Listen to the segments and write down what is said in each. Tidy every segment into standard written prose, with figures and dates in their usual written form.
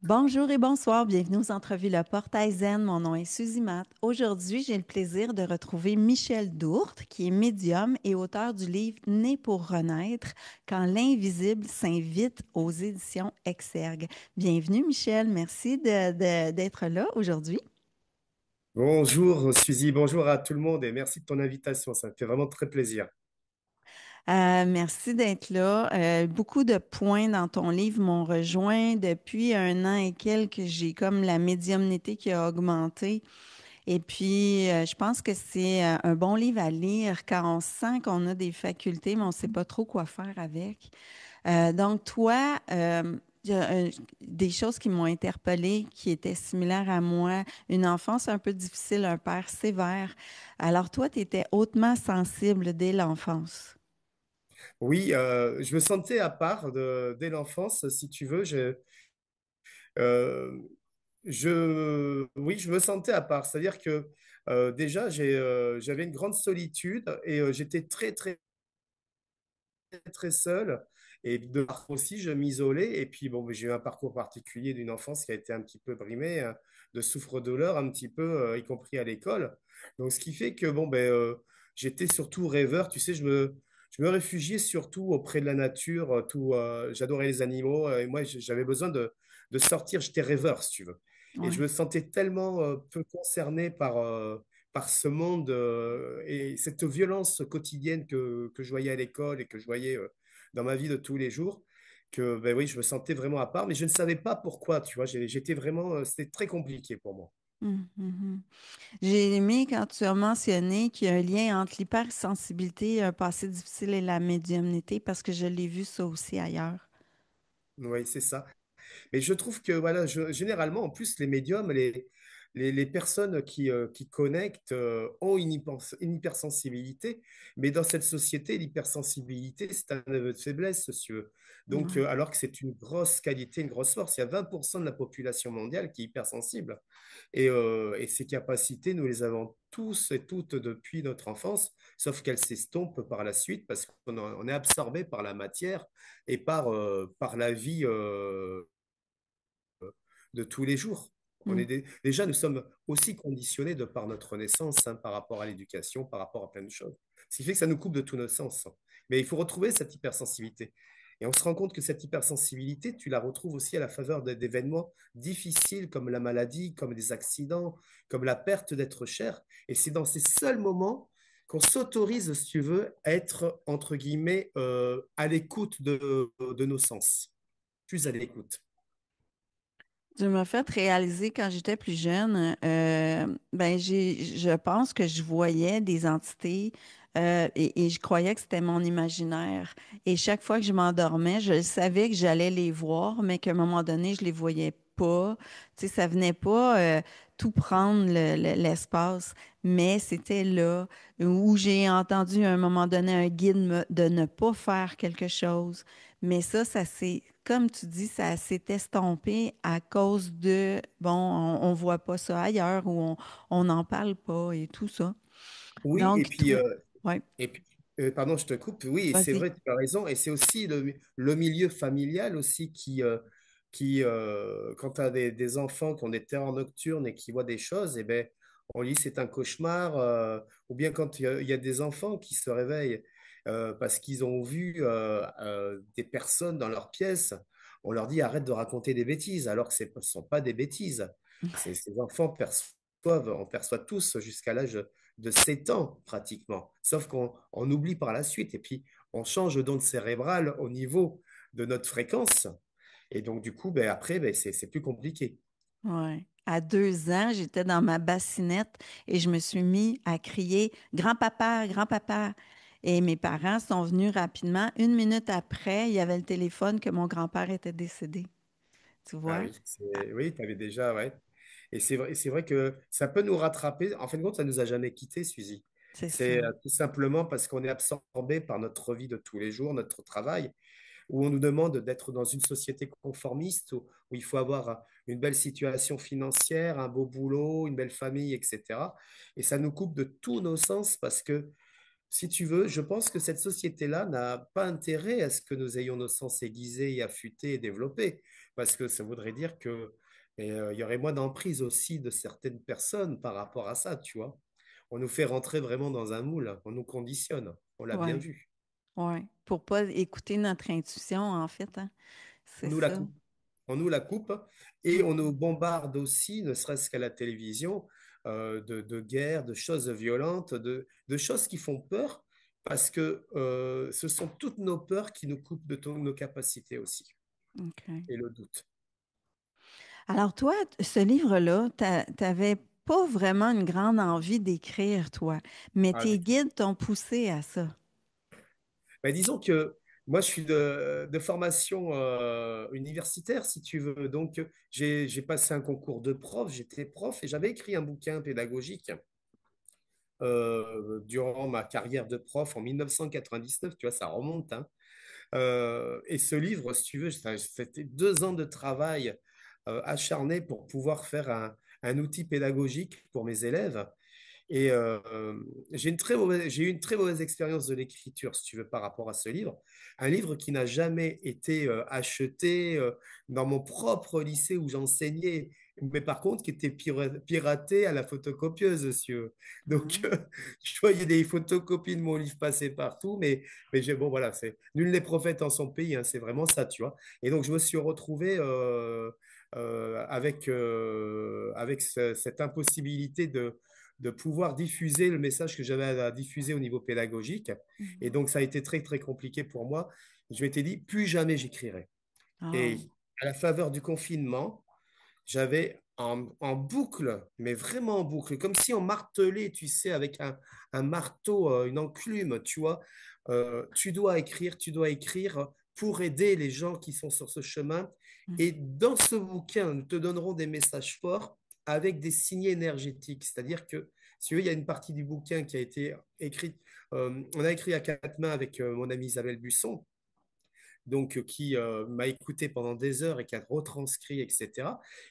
Bonjour et bonsoir, bienvenue aux entrevues Le Portail Zen. Mon nom est Suzy Matt. Aujourd'hui, j'ai le plaisir de retrouver Michel Dourte, qui est médium et auteur du livre Né pour renaître, quand l'invisible s'invite aux éditions Exergue. Bienvenue, Michel. Merci d'être là aujourd'hui. Bonjour Suzy, bonjour à tout le monde et merci de ton invitation, ça me fait vraiment très plaisir. Merci d'être là. Beaucoup de points dans ton livre m'ont rejoint. Depuis un an et quelques, j'ai comme la médiumnité qui a augmenté. Et puis, je pense que c'est un bon livre à lire quand on sent qu'on a des facultés, mais on ne sait pas trop quoi faire avec. Donc, toi, il y a des choses qui m'ont interpellée, qui étaient similaires à moi. Une enfance un peu difficile, un père sévère. Alors, toi, tu étais hautement sensible dès l'enfance. Oui, je me sentais à part dès l'enfance, si tu veux. Euh, oui, je me sentais à part, c'est-à-dire que déjà j'avais une grande solitude et j'étais très très très seul. Et de part aussi, je m'isolais. Et puis, bon, j'ai eu un parcours particulier d'une enfance qui a été un petit peu brimée, hein, de souffre-douleur, un petit peu, y compris à l'école. Donc, ce qui fait que, bon, j'étais surtout rêveur. Tu sais, je me réfugiais surtout auprès de la nature. J'adorais les animaux. Et moi, j'avais besoin de sortir. J'étais rêveur, si tu veux. Et je Ouais. me sentais tellement peu concerné par ce monde et cette violence quotidienne que je voyais à l'école et que je voyais dans ma vie de tous les jours, que ben oui, je me sentais vraiment à part, mais je ne savais pas pourquoi, tu vois, j'étais vraiment, c'était très compliqué pour moi. Mhm. J'ai aimé quand tu as mentionné qu'il y a un lien entre l'hypersensibilité, un passé difficile et la médiumnité, parce que je l'ai vu ça aussi ailleurs. Oui, c'est ça. Mais je trouve que voilà, généralement, en plus, les médiums, les personnes qui connectent ont une hypersensibilité, mais dans cette société, l'hypersensibilité, c'est un aveu de faiblesse, si tu veux. Donc, Ouais. alors que c'est une grosse qualité, une grosse force, il y a 20% de la population mondiale qui est hypersensible. Et ces capacités, nous les avons tous et toutes depuis notre enfance, sauf qu'elles s'estompent par la suite parce qu'on est absorbé par la matière et par la vie de tous les jours. Mm. Déjà, nous sommes aussi conditionnés de par notre naissance, hein, par rapport à l'éducation, par rapport à plein de choses. Ce qui fait que ça nous coupe de tous nos sens. Mais il faut retrouver cette hypersensibilité. Et on se rend compte que cette hypersensibilité, tu la retrouves aussi à la faveur d'événements difficiles comme la maladie, comme des accidents, comme la perte d'être cher. Et c'est dans ces seuls moments qu'on s'autorise, si tu veux, à être, entre guillemets, à l'écoute de nos sens, plus à l'écoute. Tu m'as fait réaliser quand j'étais plus jeune, je pense que je voyais des entités et je croyais que c'était mon imaginaire. Et chaque fois que je m'endormais, je savais que j'allais les voir, mais qu'à un moment donné, je les voyais pas. Tu sais, ça venait pas tout prendre l'espace, mais c'était là où j'ai entendu à un moment donné un guide de ne pas faire quelque chose. Mais ça s'est, comme tu dis, ça s'est estompé à cause de, bon, on voit pas ça ailleurs ou on n'en parle pas et tout ça. Oui, Donc, toi, ouais, et puis, pardon, je te coupe. Oui, et c'est vas-y. vrai, tu as raison. Et c'est aussi le milieu familial aussi quand tu as des enfants qui ont des terreurs nocturnes et qui voient des choses, et ben, on dit c'est un cauchemar. Ou bien quand il y a des enfants qui se réveillent parce qu'ils ont vu des personnes dans leur pièce, on leur dit arrête de raconter des bêtises, alors que ce ne sont pas des bêtises. Ces enfants on perçoit tous jusqu'à l'âge de 7 ans pratiquement, sauf qu'on oublie par la suite et puis on change d'onde cérébrale au niveau de notre fréquence et donc du coup ben, après ben, c'est plus compliqué. Ouais. À 2 ans, j'étais dans ma bassinette et je me suis mis à crier Grand-papa, grand-papa. Et mes parents sont venus rapidement. 1 minute après, il y avait le téléphone que mon grand-père était décédé. Tu Ah vois? oui, oui, tu avais déjà, ouais. Et c'est vrai que ça peut nous rattraper. En fin de compte, ça nous a jamais quittés, Suzy. C'est C'est ça. tout simplement parce qu'on est absorbé par notre vie de tous les jours, notre travail, où on nous demande d'être dans une société conformiste, où il faut avoir une belle situation financière, un beau boulot, une belle famille, etc. Et ça nous coupe de tous nos sens parce que si tu veux, je pense que cette société-là n'a pas intérêt à ce que nous ayons nos sens aiguisés et affûtés et développés, parce que ça voudrait dire que il y aurait moins d'emprise aussi de certaines personnes par rapport à ça, tu vois. On nous fait rentrer vraiment dans un moule, on nous conditionne, on l'a bien Ouais, vu. ouais. Pour pas écouter notre intuition, en fait, hein. On C'est nous la ça. coupe. On nous la coupe et on Mm. nous bombarde aussi, ne serait-ce qu'à la télévision, de guerres, de choses violentes, de choses qui font peur, parce que ce sont toutes nos peurs qui nous coupent de nos capacités aussi, OK. et le doute. Alors toi, ce livre-là, t'avais pas vraiment une grande envie d'écrire, toi, mais Ah, tes guides t'ont poussé à ça. ben, disons que moi, je suis de formation universitaire, si tu veux. Donc, j'ai passé un concours de prof, j'étais prof et j'avais écrit un bouquin pédagogique durant ma carrière de prof en 1999, tu vois, ça remonte, hein. Et ce livre, si tu veux, c'était 2 ans de travail acharné pour pouvoir faire un outil pédagogique pour mes élèves. Et j'ai eu une très mauvaise expérience de l'écriture, si tu veux, par rapport à ce livre. Un livre qui n'a jamais été acheté dans mon propre lycée où j'enseignais, mais par contre qui était piraté à la photocopieuse, monsieur. Donc, Mhm. je voyais des photocopies de mon livre passer partout, mais bon, voilà, nul n'est prophète en son pays, hein, c'est vraiment ça, tu vois. Et donc, je me suis retrouvé avec cette impossibilité de pouvoir diffuser le message que j'avais à diffuser au niveau pédagogique. Et Mhm. donc, ça a été très, très compliqué pour moi. Je m'étais dit, plus jamais j'écrirai. Ah, Et à la faveur du confinement, j'avais en boucle, mais vraiment en boucle, comme si on martelait, tu sais, avec un marteau, une enclume, tu vois. Tu dois écrire pour aider les gens qui sont sur ce chemin. mhm. Et dans ce bouquin, nous te donnerons des messages forts avec des signets énergétiques. C'est-à-dire que, si tu veux, il y a une partie du bouquin qui a été écrite, on a écrit à 4 mains avec mon amie Isabelle Busson, donc qui m'a écouté pendant des heures et qui a retranscrit, etc.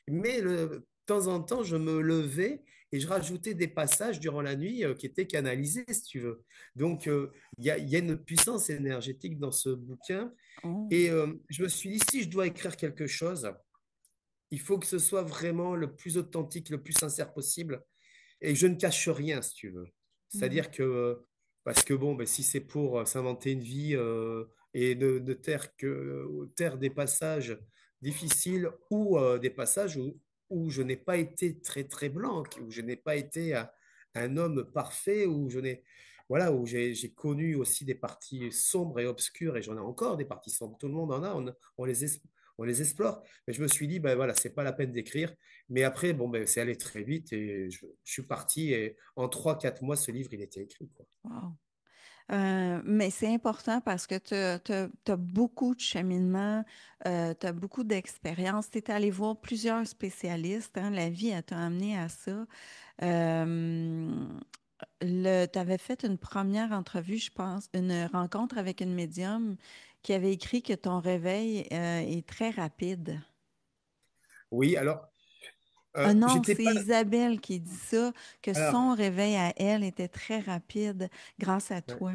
Mais de temps en temps, je me levais et je rajoutais des passages durant la nuit qui étaient canalisés, si tu veux. Donc, il y a une puissance énergétique dans ce bouquin. Oh. Et je me suis dit, si je dois écrire quelque chose, il faut que ce soit vraiment le plus authentique, le plus sincère possible. Et je ne cache rien, si tu veux. Mhm. C'est-à-dire que, parce que bon, ben, si c'est pour s'inventer une vie et de taire des passages difficiles ou des passages où je n'ai pas été très, très blanc, où je n'ai pas été un homme parfait, où je n'ai, voilà, où j'ai connu aussi des parties sombres et obscures, et j'en ai encore des parties sombres. Tout le monde en a, on les explore. Mais je me suis dit, ben voilà, c'est pas la peine d'écrire. Mais après, bon, ben, c'est allé très vite et je suis parti et en 3 4 mois, ce livre, il était écrit, quoi. Wow. Mais c'est important parce que tu as beaucoup de cheminement, tu as beaucoup d'expérience. Tu es allé voir plusieurs spécialistes, hein, la vie, elle t'a amené à ça. Euh, tu avais fait une première entrevue, je pense, une rencontre avec une médium qui avait écrit que ton réveil est très rapide. Oui, alors, Ah non, j'étais c'est pas. Isabelle qui dit ça, que Alors, son réveil à elle était très rapide grâce à ouais. toi.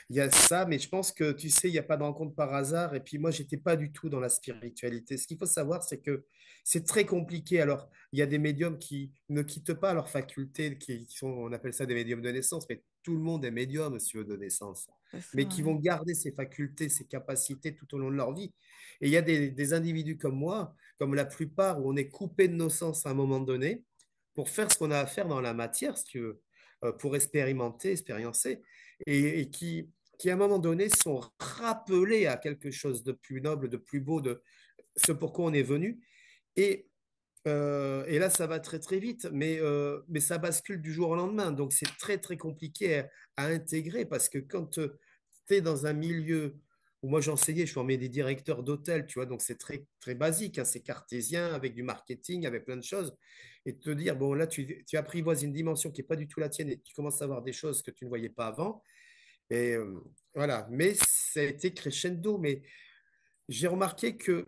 Il y a ça, mais je pense que tu sais, il n'y a pas de rencontre par hasard. Et puis moi, j'étais pas du tout dans la spiritualité. Ce qu'il faut savoir, c'est que c'est très compliqué. Alors, il y a des médiums qui ne quittent pas leurs facultés, qui sont, on appelle ça des médiums de naissance, mais tout le monde est médium, si tu veux, de naissance, C'est ça, mais qui hein? vont garder ces facultés, ces capacités tout au long de leur vie. Et il y a des individus comme moi, comme la plupart, où on est coupé de nos sens à un moment donné pour faire ce qu'on a à faire dans la matière, si tu veux, pour expérimenter, expériencer, et qui, à un moment donné, sont rappelés à quelque chose de plus noble, de plus beau, de ce pourquoi on est venu. Et, et là, ça va très, très vite, mais ça bascule du jour au lendemain. Donc, c'est très, très compliqué à intégrer parce que quand tu es dans un milieu où moi j'enseignais, je formais des directeurs d'hôtel, tu vois, donc c'est très, très basique, hein, c'est cartésien avec du marketing, avec plein de choses. Et de te dire, bon, là, tu apprivoises une dimension qui n'est pas du tout la tienne et tu commences à voir des choses que tu ne voyais pas avant. Et voilà, mais ça a été crescendo. Mais j'ai remarqué que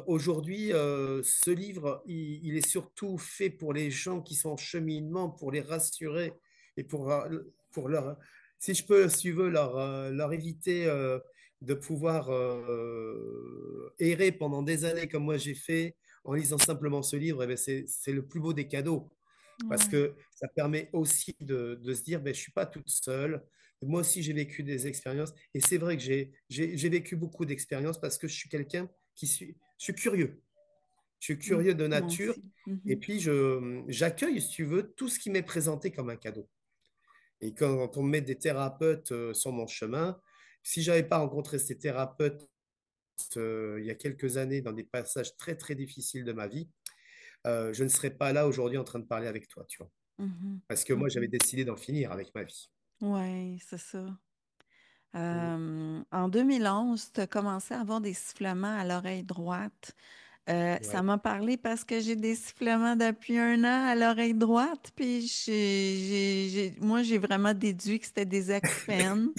aujourd'hui, ce livre, il est surtout fait pour les gens qui sont en cheminement, pour les rassurer et pour pour leur, si je peux, si tu veux, leur éviter de pouvoir errer pendant des années comme moi j'ai fait en lisant simplement ce livre, eh ben, c'est le plus beau des cadeaux. Parce Ouais. que ça permet aussi de se dire, ben, je ne suis pas toute seule. Moi aussi, j'ai vécu des expériences. Et c'est vrai que j'ai vécu beaucoup d'expériences parce que je suis quelqu'un je suis curieux. Je suis Mm. curieux de Moi nature. aussi. Et Mhm. puis, j'accueille, si tu veux, tout ce qui m'est présenté comme un cadeau. Et quand on me met des thérapeutes sur mon chemin, si j'avais pas rencontré ces thérapeutes il y a quelques années dans des passages très, très difficiles de ma vie, je ne serais pas là aujourd'hui en train de parler avec toi, tu vois. Mhm. Parce que moi, j'avais Mhm. décidé d'en finir avec ma vie. Ouais, c'est ça. Mm. En 2011, tu as commencé à avoir des sifflements à l'oreille droite. Ça Ouais. m'a parlé parce que j'ai des sifflements depuis 1 an à l'oreille droite, puis moi, j'ai vraiment déduit que c'était des acouphènes. Mhm.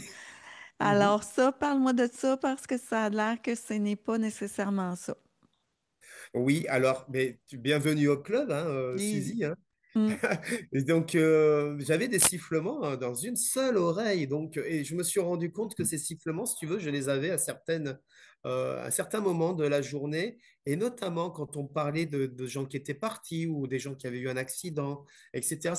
Alors ça, parle-moi de ça parce que ça a l'air que ce n'est pas nécessairement ça. Oui, alors, mais bienvenue au club, hein, Oui. Suzy, hein. Mm. Et donc, j'avais des sifflements hein, dans une seule oreille. Donc, et je me suis rendu compte que ces sifflements, si tu veux, je les avais à certains moments de la journée, et notamment quand on parlait de gens qui étaient partis ou des gens qui avaient eu un accident, etc.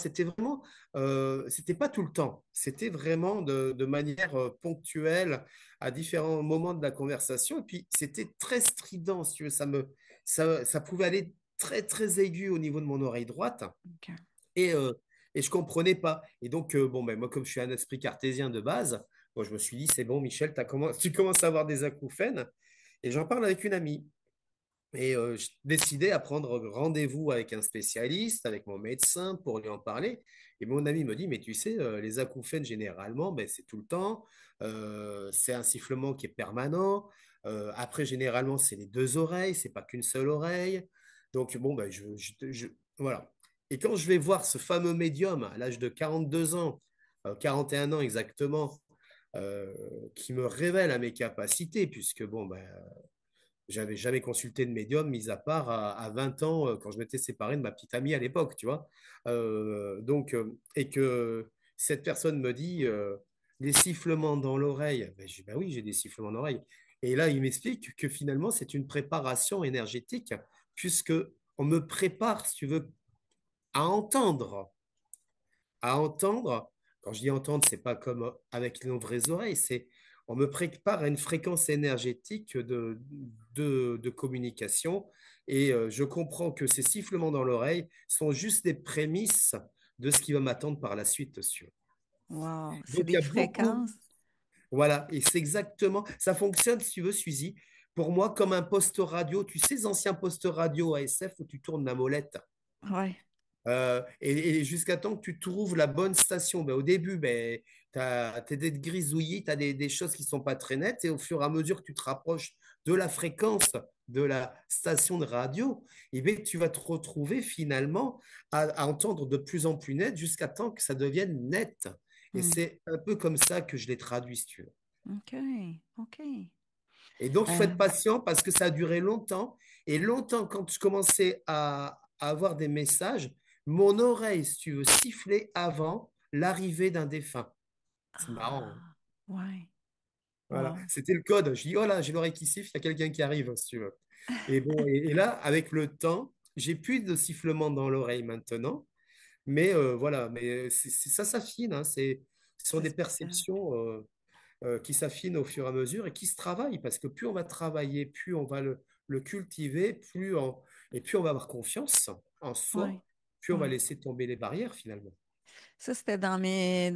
C'était pas tout le temps. C'était vraiment de manière ponctuelle à différents moments de la conversation. Et puis, c'était très strident, si tu veux. Ça pouvait aller très, très aigu au niveau de mon oreille droite. OK. Et, euh, et je comprenais pas. Et donc, bon, ben, moi, comme je suis un esprit cartésien de base, bon, je me suis dit, c'est bon, Michel, tu commences à avoir des acouphènes. Et j'en parle avec une amie. Et je décidais à prendre rendez-vous avec un spécialiste, avec mon médecin pour lui en parler. Et mon ami me dit, mais tu sais, les acouphènes, généralement, ben, c'est tout le temps. C'est un sifflement qui est permanent. Après, généralement, c'est les deux oreilles, c'est pas qu'une seule oreille. Donc, bon, ben, voilà. Et quand je vais voir ce fameux médium à l'âge de 42 ans, 41 ans exactement, euh, qui me révèle à mes capacités, puisque, bon, ben, j'avais jamais consulté de médium, mis à part à 20 ans, quand je m'étais séparé de ma petite amie à l'époque, tu vois. Et que cette personne me dit les sifflements dans l'oreille. Ben, je dis, bah oui, j'ai des sifflements dans l'oreille. Et là, il m'explique que finalement, c'est une préparation énergétique, puisque on me prépare, si tu veux, à entendre à entendre. Quand je dis entendre, c'est pas comme avec nos vraies oreilles, c'est on me prépare à une fréquence énergétique de communication et je comprends que ces sifflements dans l'oreille sont juste des prémices de ce qui va m'attendre par la suite, si tu veux. Wow. C'est Donc il y des a beaucoup, fréquences. voilà, et c'est exactement, ça fonctionne, si tu veux, Suzy, pour moi comme un poste radio, tu sais, ces anciens postes radio ASF où tu tournes la molette. Ouais. Et jusqu'à temps que tu trouves la bonne station. Ben, au début, ben, tu as des grisouillis, tu as des choses qui sont pas très nettes, et au fur et à mesure que tu te rapproches de la fréquence de la station de radio, eh bien, tu vas te retrouver finalement à entendre de plus en plus net jusqu'à temps que ça devienne net. Et Hmm. c'est un peu comme ça que je l'ai traduit, si tu veux. OK. OK. Et donc, il faut Euh, être patient parce que ça a duré longtemps. Et longtemps, quand je commençais à avoir des messages, mon oreille, si tu veux, sifflait avant l'arrivée d'un défunt. C'est marrant, hein. ah. Ouais. Voilà, Wow. c'était le code. Je dis, oh là, j'ai l'oreille qui siffle, il y a quelqu'un qui arrive, si tu veux. Et bon, et là, avec le temps, j'ai plus de sifflement dans l'oreille maintenant. Mais voilà, mais ça s'affine, hein. Ce sont C'est des spécial. perceptions. Qui s'affine au fur et à mesure et qui se travaille, parce que plus on va travailler, plus on va le cultiver, et plus on va avoir confiance en Ouais. soi, plus on va Ouais. laisser tomber les barrières finalement. Ça, c'était dans mes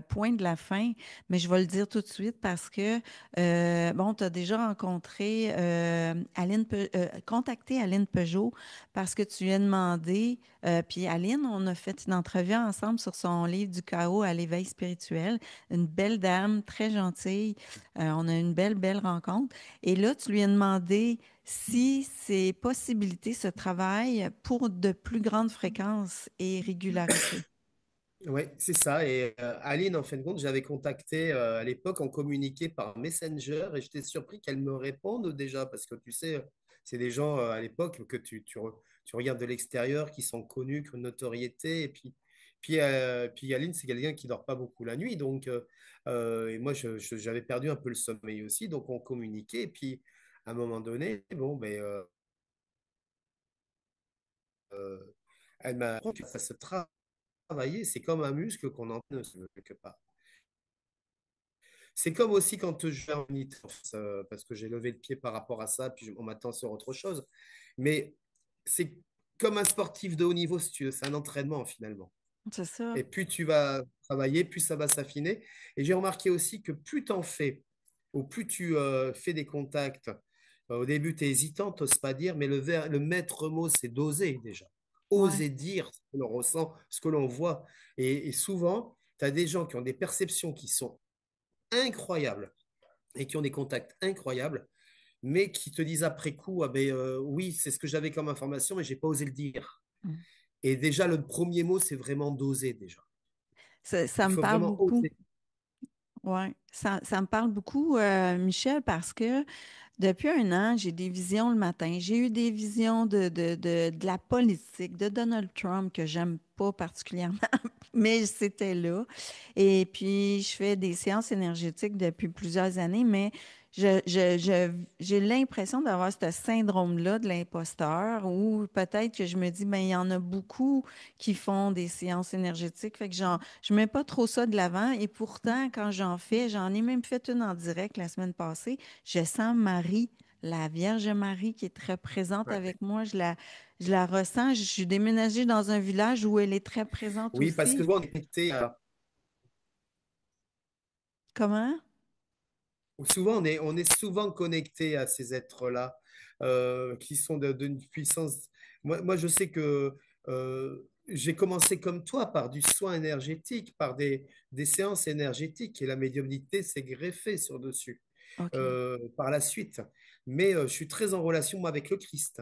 points de la fin, mais je vais le dire tout de suite parce que, bon, tu as déjà rencontré contacté Aline Peugeot parce que tu lui as demandé, puis Aline, on a fait une entrevue ensemble sur son livre Du chaos à l'éveil spirituel. Une belle dame, très gentille. On a une belle, belle rencontre. Et là, tu lui as demandé si ces possibilités se travaillent pour de plus grandes fréquences et régularité. Oui, c'est ça. Et Aline, en fin de compte, j'avais contacté à l'époque, on communiquait par Messenger et j'étais surpris qu'elle me réponde déjà parce que tu sais, c'est des gens à l'époque que tu regardes de l'extérieur qui sont connus, qui ont une notoriété et puis Puis Aline, c'est quelqu'un qui dort pas beaucoup la nuit, et moi, j'avais perdu un peu le sommeil aussi, donc on communiquait. Et puis, à un moment donné, bon, elle m'a appris que ça se travailler, c'est comme un muscle qu'on entraîne quelque part. C'est comme aussi quand je vais en unité, parce que j'ai levé le pied par rapport à ça, puis on m'attend sur autre chose. Mais c'est comme un sportif de haut niveau, si tu veux, c'est un entraînement finalement. C'est ça. Et plus tu vas travailler, plus ça va s'affiner. Et j'ai remarqué aussi que plus tu en fais, ou plus tu fais des contacts, au début, tu es hésitant, tu n'oses pas dire, mais le maître mot, c'est d'oser déjà. Ouais. Oser dire ce que l'on ressent, ce que l'on voit. Et souvent, tu as des gens qui ont des perceptions qui sont incroyables et qui ont des contacts incroyables, mais qui te disent après coup, oui, c'est ce que j'avais comme information, mais j'ai pas osé le dire. Mm. Et déjà, le premier mot, c'est vraiment d'oser déjà. Ça Il me faut parle vraiment beaucoup. oser. Ouais. Ça me parle beaucoup, Michel, parce que depuis un an, j'ai des visions le matin. J'ai eu des visions de la politique, de Donald Trump, que j'aime pas particulièrement, mais c'était là. Et puis, je fais des séances énergétiques depuis plusieurs années, mais j'ai l'impression d'avoir ce syndrome-là de l'imposteur, ou peut-être que je me dis, ben, il y en a beaucoup qui font des séances énergétiques, fait que je mets pas trop ça de l'avant. Et pourtant, quand j'en fais, j'en ai même fait une en direct la semaine passée. Je sens Marie, la Vierge Marie, qui est très présente Ouais. avec moi. Je la ressens. Je suis déménagée dans un village où elle est très présente Oui, parce que aussi. souvent, on est connecté Comment? on est souvent connecté à ces êtres-là qui sont d'une puissance. Moi, je sais que j'ai commencé comme toi par du soin énergétique, par des séances énergétiques, et la médiumnité s'est greffée sur dessus OK. par la suite. Mais je suis très en relation moi, avec le Christ.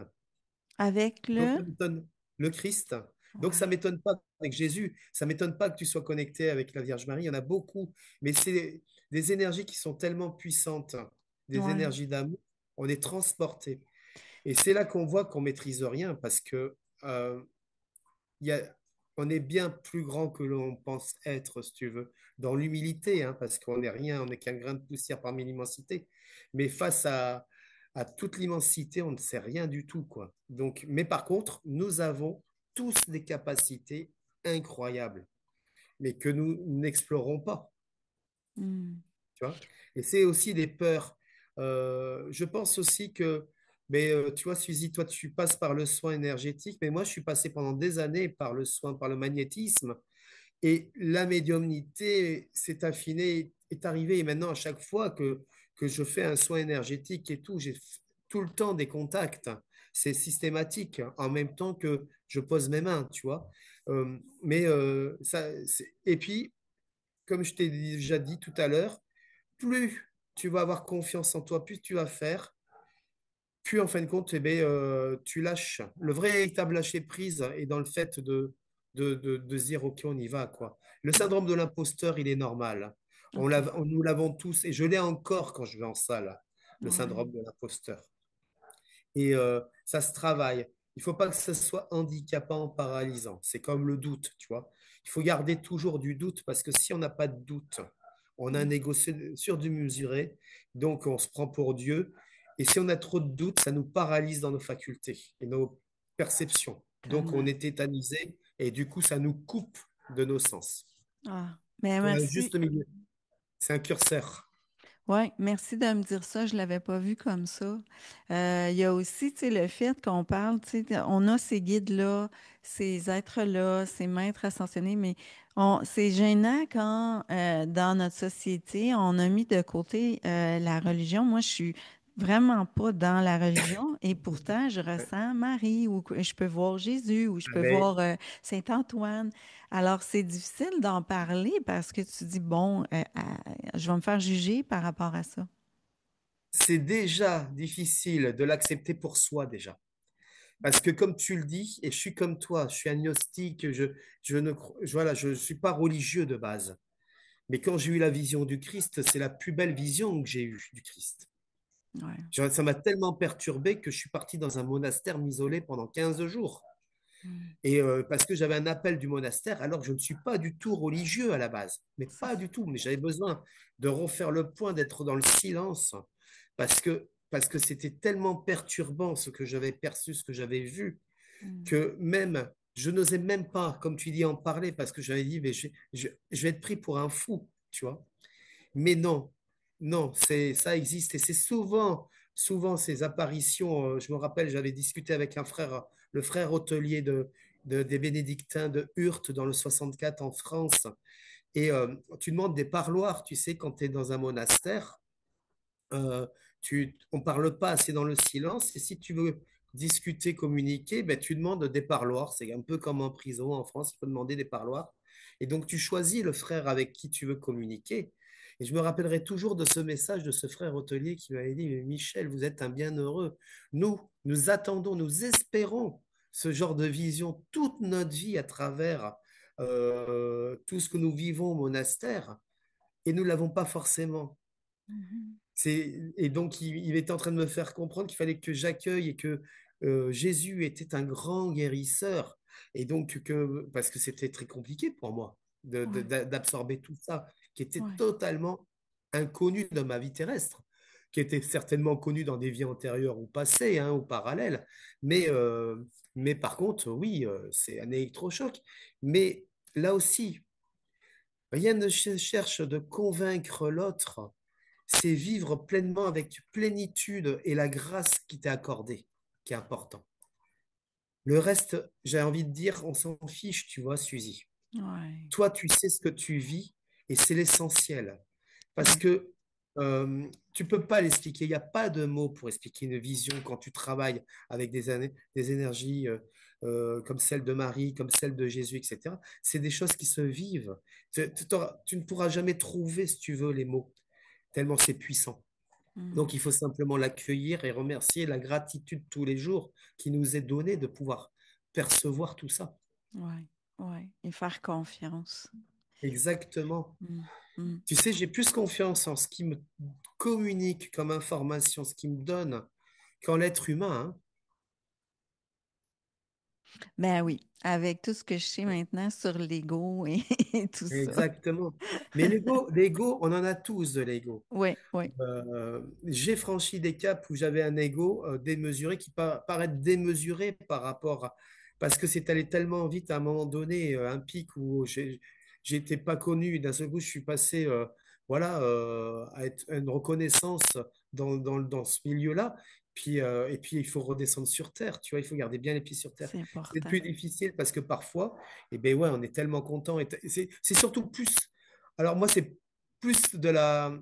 Avec Donc, le... ça m'étonne. Le Christ. Donc, ça Ouais. m'étonne pas avec Jésus. Ça m'étonne pas que tu sois connecté avec la Vierge Marie. Il y en a beaucoup. Mais c'est des énergies qui sont tellement puissantes, des Ouais. énergies d'amour. On est transporté. Et c'est là qu'on voit qu'on maîtrise rien parce que il y a, on est bien plus grand que l'on pense être, si tu veux, dans l'humilité, hein, parce qu'on n'est rien, on n'est qu'un grain de poussière parmi l'immensité. Mais face à toute l'immensité, on ne sait rien du tout, quoi. Donc, mais par contre, nous avons tous des capacités incroyables, mais que nous n'explorons pas, Hmm. tu vois. Et c'est aussi des peurs. Je pense aussi que, mais tu vois, Suzy, toi, tu passes par le soin énergétique, mais moi, je suis passé pendant des années par le soin, par le magnétisme. Et la médiumnité s'est affinée, est arrivée. Et maintenant, à chaque fois que je fais un soin énergétique et tout, j'ai tout le temps des contacts. C'est systématique, hein, en même temps que je pose mes mains, tu vois. Et puis, comme je t'ai déjà dit tout à l'heure, plus tu vas avoir confiance en toi, plus tu vas faire, plus en fin de compte, tu lâches. Le véritable lâcher prise est dans le fait de se dire, OK, on y va, quoi. Le syndrome de l'imposteur, il est normal. OK. Nous l'avons tous, et je l'ai encore quand je vais en salle, le Ouais. syndrome de l'imposteur. Et ça se travaille. Il ne faut pas que ce soit handicapant, paralysant. C'est comme le doute, tu vois. Il faut garder toujours du doute parce que si on n'a pas de doute, on a un Hmm. ego surmesuré, donc on se prend pour Dieu. Et si on a trop de doutes, ça nous paralyse dans nos facultés et nos perceptions. Donc on Tellement. est tétanisé et du coup, ça nous coupe de nos sens. Ah, mais C'est un merci. juste milieu. C'est un curseur. Oui, merci de me dire ça. Je l'avais pas vu comme ça. Il y a aussi, tu sais, le fait qu'on parle, tu sais, on a ces guides-là, ces êtres-là, ces maîtres ascensionnés, mais c'est gênant quand, dans notre société, on a mis de côté la religion. Moi, je suis vraiment pas dans la religion et pourtant, je ressens Marie ou que je peux voir Jésus ou je peux Mais voir Saint-Antoine. Alors, c'est difficile d'en parler parce que tu dis, bon, je vais me faire juger par rapport à ça. c'est déjà difficile de l'accepter pour soi déjà. Parce que comme tu le dis, et je suis comme toi, je suis agnostique, je ne, voilà, je suis pas religieux de base. Mais quand j'ai eu la vision du Christ, c'est la plus belle vision que j'ai eue du Christ. Ouais. Ça m'a tellement perturbé que je suis parti dans un monastère m'isoler pendant 15 jours. Mm. Et parce que j'avais un appel du monastère, alors que je ne suis pas du tout religieux à la base, mais C'est pas ça. du tout. Mais j'avais besoin de refaire le point, d'être dans le silence, parce que c'était tellement perturbant ce que j'avais perçu, ce que j'avais vu, Mm. que même, je n'osais même pas, comme tu dis, en parler, parce que j'avais dit, mais je vais être pris pour un fou, tu vois. Mais non, non, ça existe et c'est souvent ces apparitions. Je me rappelle, j'avais discuté avec un frère, le frère hôtelier des bénédictins de Hurt dans le 64 en France. Et tu demandes des parloirs, tu sais, quand tu es dans un monastère euh, on ne parle pas assez dans le silence. Et si tu veux discuter, communiquer, ben, tu demandes des parloirs. C'est un peu comme en prison en France, il faut demander des parloirs. Et donc, tu choisis le frère avec qui tu veux communiquer. Et je me rappellerai toujours de ce message de ce frère hôtelier qui m'avait dit, mais Michel, vous êtes un bienheureux. Nous attendons, nous espérons ce genre de vision toute notre vie à travers tout ce que nous vivons au monastère. Et nous ne l'avons pas forcément. Mhm. Et donc, il était en train de me faire comprendre qu'il fallait que j'accueille et que Jésus était un grand guérisseur. Et donc, parce que c'était très compliqué pour moi Ouais, d'absorber tout ça, qui était ouais. totalement inconnu dans ma vie terrestre, qui était certainement connu dans des vies antérieures ou passées, hein, ou parallèles. Mais, euh, mais par contre, oui, c'est un électrochoc. Mais là aussi, rien ne cherche de convaincre l'autre, c'est vivre pleinement avec plénitude et la grâce qui t'est accordée, qui est important. Le reste, j'ai envie de dire, on s'en fiche, tu vois, Suzy. Ouais, Toi, tu sais ce que tu vis et c'est l'essentiel. Parce ouais. que tu peux pas l'expliquer. Il n'y a pas de mots pour expliquer une vision quand tu travailles avec des énergies comme celle de Marie, comme celle de Jésus, etc. C'est des choses qui se vivent. Tu ne pourras jamais trouver, si tu veux, les mots, tellement c'est puissant. Donc, Mm. il faut simplement l'accueillir et remercier la gratitude tous les jours qui nous est donnée de pouvoir percevoir tout ça. Ouais, ouais. Et faire confiance. Exactement. Mm. Mm. Tu sais, j'ai plus confiance en ce qui me communique comme information, ce qui me donne, qu'en l'être humain, Ben oui, avec tout ce que je sais maintenant sur l'ego et, et tout hein. ça. Exactement. Mais l'ego, on en a tous de l'ego. Oui, oui. J'ai franchi des caps où j'avais un ego démesuré qui paraît démesuré par rapport à... Parce que c'est allé tellement vite à un moment donné, un pic où j'étais pas connu. D'un seul coup, je suis passé voilà, à être une reconnaissance dans ce milieu-là. Et puis, il faut redescendre sur Terre, tu vois, il faut garder bien les pieds sur Terre. C'est C'est le important. plus difficile parce que parfois, eh ben ouais, on est tellement content. C'est surtout plus... Alors moi, c'est plus de la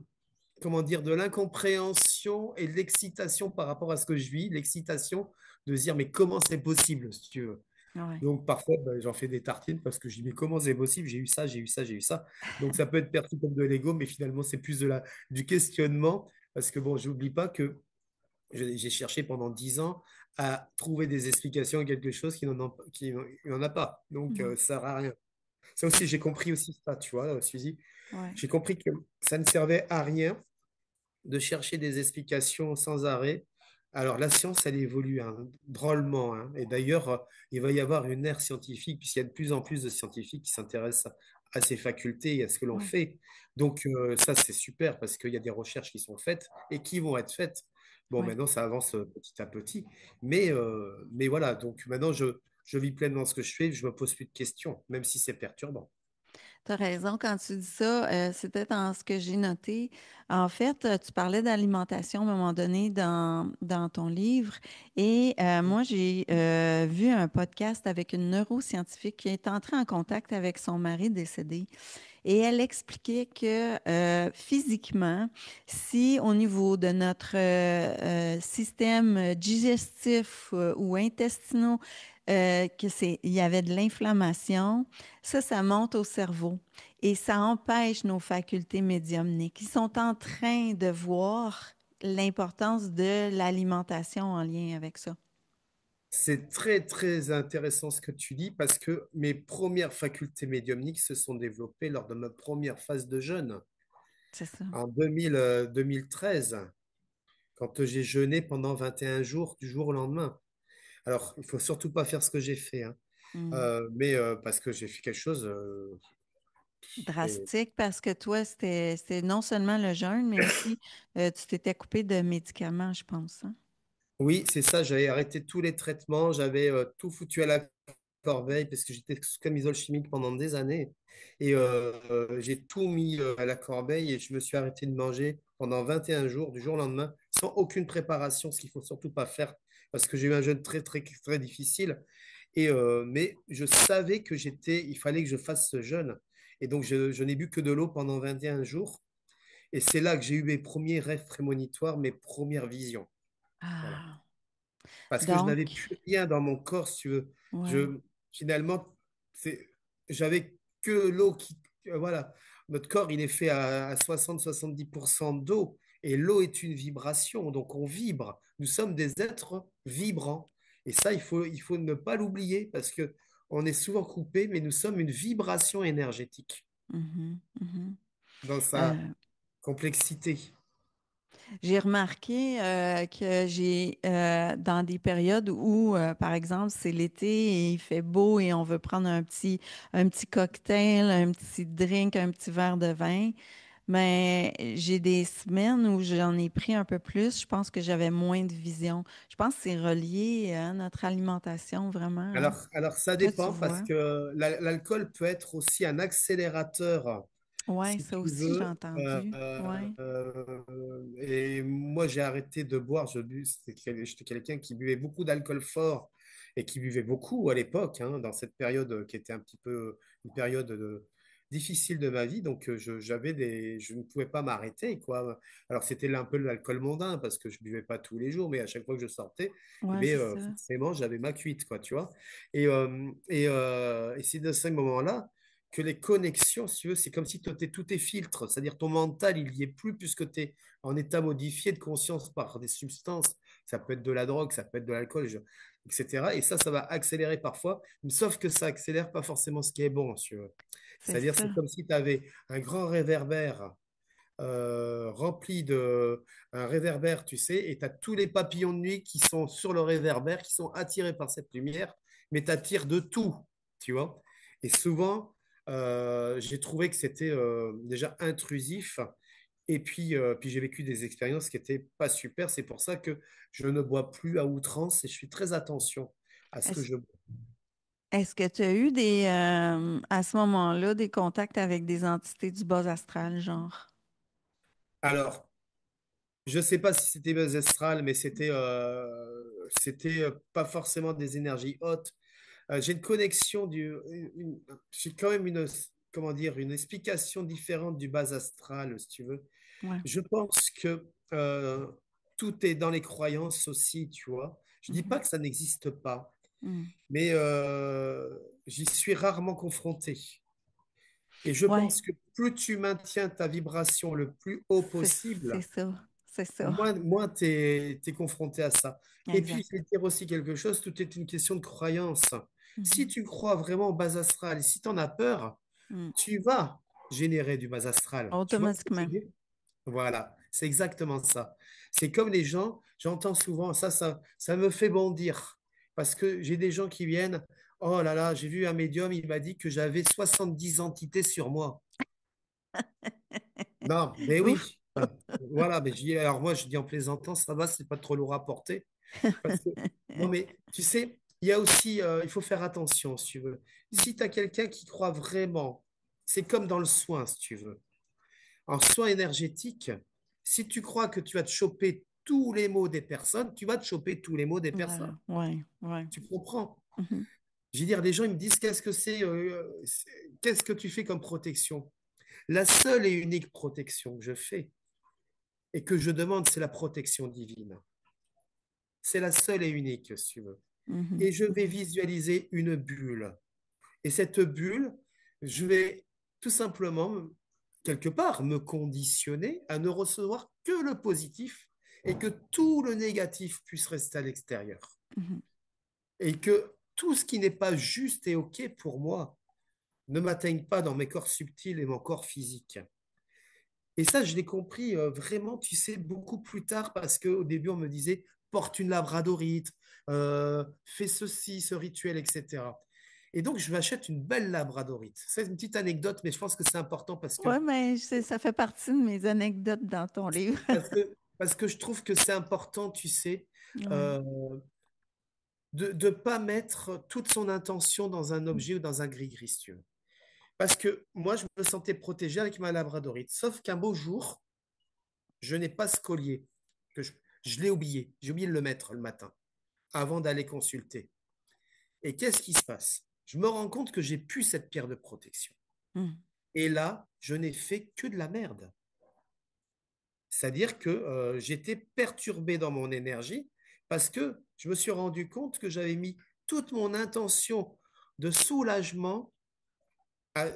comment dire, de l'incompréhension et de l'excitation par rapport à ce que je vis, l'excitation de se dire, mais comment c'est possible, si tu veux. Oui. Donc, parfois, ben, j'en fais des tartines parce que je dis, mais comment c'est possible? J'ai eu ça, j'ai eu ça, j'ai eu ça. Donc, ça peut être perçu comme de l'ego, mais finalement, c'est plus du questionnement parce que, bon, j'oublie pas que j'ai cherché pendant 10 ans à trouver des explications à quelque chose qui n'en a pas. Donc, Non. ça sert à rien. Ça aussi, j'ai compris aussi ça, tu vois, Suzy. Oui. J'ai compris que ça ne servait à rien de chercher des explications sans arrêt. Alors, la science, elle évolue hein, drôlement. Hein. Et d'ailleurs, il va y avoir une ère scientifique, puisqu'il y a de plus en plus de scientifiques qui s'intéressent à ces facultés et à ce que l'on Oui. fait. Donc, ça, c'est super parce qu'il y a des recherches qui sont faites et qui vont être faites. Bon, Oui. maintenant, ça avance petit à petit. Mais voilà, donc maintenant, je vis pleinement ce que je fais, je me pose plus de questions, même si c'est perturbant. Tu as raison quand tu dis ça. C'était dans ce que j'ai noté. En fait, tu parlais d'alimentation à un moment donné dans ton livre. Et moi, j'ai vu un podcast avec une neuroscientifique qui est entrée en contact avec son mari décédé. Et elle expliquait que physiquement, si au niveau de notre système digestif ou intestinaux, il y avait de l'inflammation, ça monte au cerveau et ça empêche nos facultés médiumniques. Ils sont en train de voir l'importance de l'alimentation en lien avec ça. C'est très, très intéressant ce que tu dis parce que mes premières facultés médiumniques se sont développées lors de ma première phase de jeûne C'est ça. en 2013, quand j'ai jeûné pendant 21 jours du jour au lendemain. Alors, il faut surtout pas faire ce que j'ai fait, hein. Hmm. Mais parce que j'ai fait quelque chose. Et Drastique parce que toi, c'était non seulement le jeûne, mais aussi tu t'étais coupé de médicaments, je pense, hein? oui, c'est ça. J'avais arrêté tous les traitements. J'avais tout foutu à la corbeille parce que j'étais sous camisole chimique pendant des années. Et j'ai tout mis à la corbeille et je me suis arrêté de manger pendant 21 jours, du jour au lendemain, sans aucune préparation, ce qu'il faut surtout pas faire parce que j'ai eu un jeûne très, très, très difficile. Mais je savais que il fallait que je fasse ce jeûne. Et donc, je n'ai bu que de l'eau pendant 21 jours. Et c'est là que j'ai eu mes premiers rêves prémonitoires, mes premières visions. Voilà. Ah, Parce que je n'avais donc, plus rien dans mon corps, si tu veux. ouais. Finalement, j'avais que l'eau voilà. Notre corps, il est fait à 60-70% d'eau. Et l'eau est une vibration, donc on vibre. Nous sommes des êtres vibrants. Et ça, il faut ne pas l'oublier parce que on est souvent coupé, mais nous sommes une vibration énergétique Mhm, mhm. dans sa Euh, complexité. J'ai remarqué que j'ai dans des périodes où, par exemple, c'est l'été et il fait beau et on veut prendre un petit cocktail, un petit drink, un petit verre de vin, mais j'ai des semaines où j'en ai pris un peu plus. Je pense que j'avais moins de vision. Je pense que c'est relié à notre alimentation, vraiment, hein. Alors, ça Toi, tu dépend parce vois. que l'alcool peut être aussi un accélérateur, Ouais, si ça tu aussi, j'ai veux. entendu. Ouais, Et moi, j'ai arrêté de boire. J'étais quelqu'un qui buvait beaucoup d'alcool fort et qui buvait beaucoup à l'époque, hein, dans cette période qui était un petit peu une période difficile de ma vie. Donc, je ne pouvais pas m'arrêter, quoi. Alors, c'était un peu l'alcool mondain parce que je buvais pas tous les jours, mais à chaque fois que je sortais, eh ouais, bien, c'est ça. forcément, j'avais ma cuite, quoi, tu vois. Et c'est de ces moments-là que les connexions, si tu veux, c'est comme si tout est filtre, c'est-à-dire ton mental, il y est plus puisque tu es en état modifié de conscience par des substances. Ça peut être de la drogue, ça peut être de l'alcool, etc. Et ça va accélérer parfois, sauf que ça accélère pas forcément ce qui est bon, si tu veux. C'est C'est-à-dire, c'est ça. comme si tu avais un grand réverbère rempli de un réverbère, tu sais, et tu as tous les papillons de nuit qui sont sur le réverbère, qui sont attirés par cette lumière, mais tu attires de tout, tu vois. Et souvent, j'ai trouvé que c'était déjà intrusif. Et puis j'ai vécu des expériences qui étaient pas super. C'est pour ça que je ne bois plus à outrance et je fais très attention à ce que Est-ce je bois. Est-ce que tu as eu à ce moment-là, des contacts avec des entités du bas astral, genre? Alors, je ne sais pas si c'était base astrale, mais c'était pas forcément des énergies hautes. J'ai une connexion j'ai quand même comment dire, une explication différente du bas astral, si tu veux. Ouais. Je pense que tout est dans les croyances aussi, tu vois. Je dis pas Mhm. que ça n'existe pas, Mhm. mais j'y suis rarement confronté. Et je Ouais, pense que plus tu maintiens ta vibration le plus haut c'est possible, ça. C'est ça. moins tu es confronté à ça. Et puis, je Exact. vais te dire aussi quelque chose, tout est une question de croyance. Si Mhm. tu crois vraiment au bas astral et si tu en as peur, Mhm. tu vas générer du bas astral. Tu vois ce que je veux Automatiquement. dire? Voilà, c'est exactement ça. C'est comme les gens, j'entends souvent, ça me fait bondir. Parce que j'ai des gens qui viennent, oh là là, j'ai vu un médium, il m'a dit que j'avais 70 entités sur moi. Non, mais Ouf. oui. Voilà, mais alors moi, je dis en plaisantant, ça va, c'est pas trop lourd à porter. Parce que, non, mais tu sais, il y a aussi, il faut faire attention, si tu veux. Si tu as quelqu'un qui croit vraiment, c'est comme dans le soin, si tu veux. En soin énergétique, si tu crois que tu vas te choper tous les maux des personnes, tu vas te choper tous les maux des personnes. Voilà. Ouais, ouais. Tu comprends? Mhm. Je veux dire, les gens, ils me disent, qu'est-ce que tu fais comme protection? La seule et unique protection que je fais et que je demande, c'est la protection divine. C'est la seule et unique, si tu veux. Mhm. Et je vais Mhm. visualiser une bulle. Et cette bulle, je vais tout simplement, quelque part, me conditionner à ne recevoir que le positif et que tout le négatif puisse rester à l'extérieur. Mhm. Et que tout ce qui n'est pas juste et OK pour moi ne m'atteigne pas dans mes corps subtils et mon corps physique. Et ça, je l'ai compris vraiment, tu sais, beaucoup plus tard parce qu'au début, on me disait, porte une labradorite, fais ceci, ce rituel, etc. Et donc, je m'achète une belle labradorite. C'est une petite anecdote, mais je pense que c'est important Ouais, mais ça fait partie de mes anecdotes dans ton livre. parce que je trouve que c'est important, tu sais, Ouais. euh, de ne pas mettre toute son intention dans un objet ou dans un gris-gris, si tu veux. Parce que moi, je me sentais protégé avec ma labradorite. Sauf qu'un beau jour, je n'ai pas ce collier. Que je l'ai oublié. J'ai oublié de le mettre le matin avant d'aller consulter. Et qu'est-ce qui se passe? Je me rends compte que j'ai plus cette pierre de protection. Hmm. Et là, je n'ai fait que de la merde. C'est-à-dire que j'étais perturbé dans mon énergie parce que je me suis rendu compte que j'avais mis toute mon intention de soulagement à,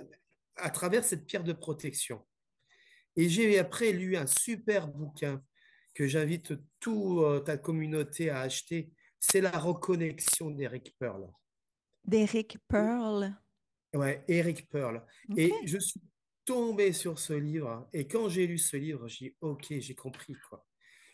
à travers cette pierre de protection. Et j'ai après lu un super bouquin que j'invite toute ta communauté à acheter. C'est La reconnexion d'Eric Pearl. D'Eric Pearl. Ouais, Eric Pearl. OK. Et je suis tombé sur ce livre. Et quand j'ai lu ce livre, j'ai dit, OK, j'ai compris, quoi.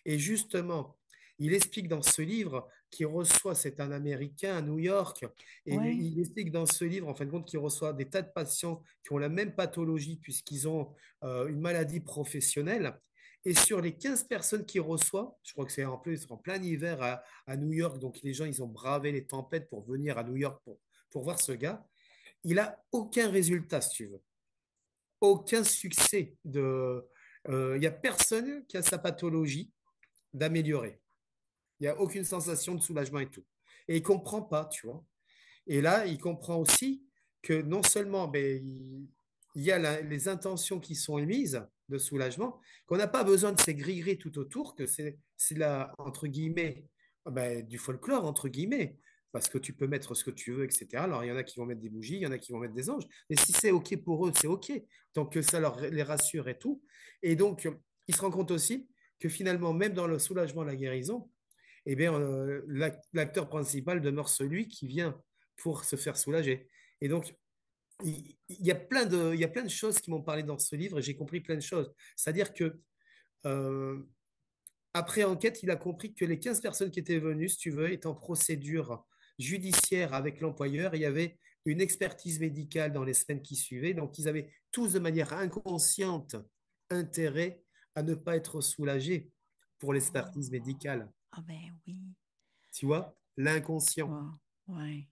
Et justement, il explique dans ce livre qu'il reçoit, c'est un Américain à New York, et Ouais. il explique dans ce livre, en fin de compte, qu'il reçoit des tas de patients qui ont la même pathologie puisqu'ils ont une maladie professionnelle. Et sur les 15 personnes qu'il reçoit, je crois que c'est en plus en plein hiver à New York, donc les gens, ils ont bravé les tempêtes pour venir à New York pour voir ce gars. Il n'a aucun résultat, si tu veux. Aucun succès. Il n'y a personne qui a sa pathologie d'améliorer. Il n'y a aucune sensation de soulagement et tout. Et il ne comprend pas, tu vois. Et là, il comprend aussi que non seulement il y a les intentions qui sont émises de soulagement, qu'on n'a pas besoin de ces gris-gris tout autour, que c'est là, entre guillemets, du folklore, entre guillemets, parce que tu peux mettre ce que tu veux, etc. Alors, il y en a qui vont mettre des bougies, il y en a qui vont mettre des anges, mais si c'est OK pour eux, c'est OK, tant que ça les rassure et tout. Et donc, il se rend compte aussi que finalement, même dans le soulagement, la guérison, eh bien, l'acteur principal demeure celui qui vient pour se faire soulager. Et donc, il y a plein de choses qui m'ont parlé dans ce livre et j'ai compris plein de choses. C'est-à-dire que euh, après enquête, il a compris que les 15 personnes qui étaient venues, si tu veux, étaient en procédure judiciaire avec l'employeur. Il y avait une expertise médicale dans les semaines qui suivaient. Donc, ils avaient tous de manière inconsciente intérêt à ne pas être soulagés pour l'expertise Oh. médicale. Ah ben oui. Tu vois, l'inconscient. Wow. Ouais.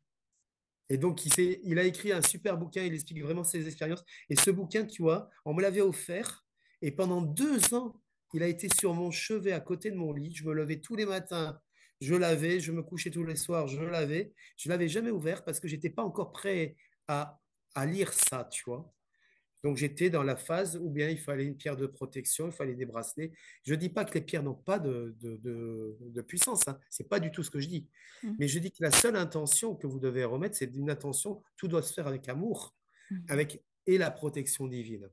Et donc, il a écrit un super bouquin, il explique vraiment ses expériences. Et ce bouquin, tu vois, on me l'avait offert. Et pendant 2 ans, il a été sur mon chevet à côté de mon lit. Je me levais tous les matins, je l'avais, je me couchais tous les soirs, je l'avais. Je ne l'avais jamais ouvert parce que j'étais pas encore prêt à, à lire ça, tu vois. Donc j'étais dans la phase où bien il fallait une pierre de protection, il fallait des bracelets. Je ne dis pas que les pierres n'ont pas de puissance, hein. C'est pas du tout ce que je dis. Hmm. Mais je dis que la seule intention que vous devez remettre, c'est une intention, tout doit se faire avec amour, Mhm. avec et la protection divine.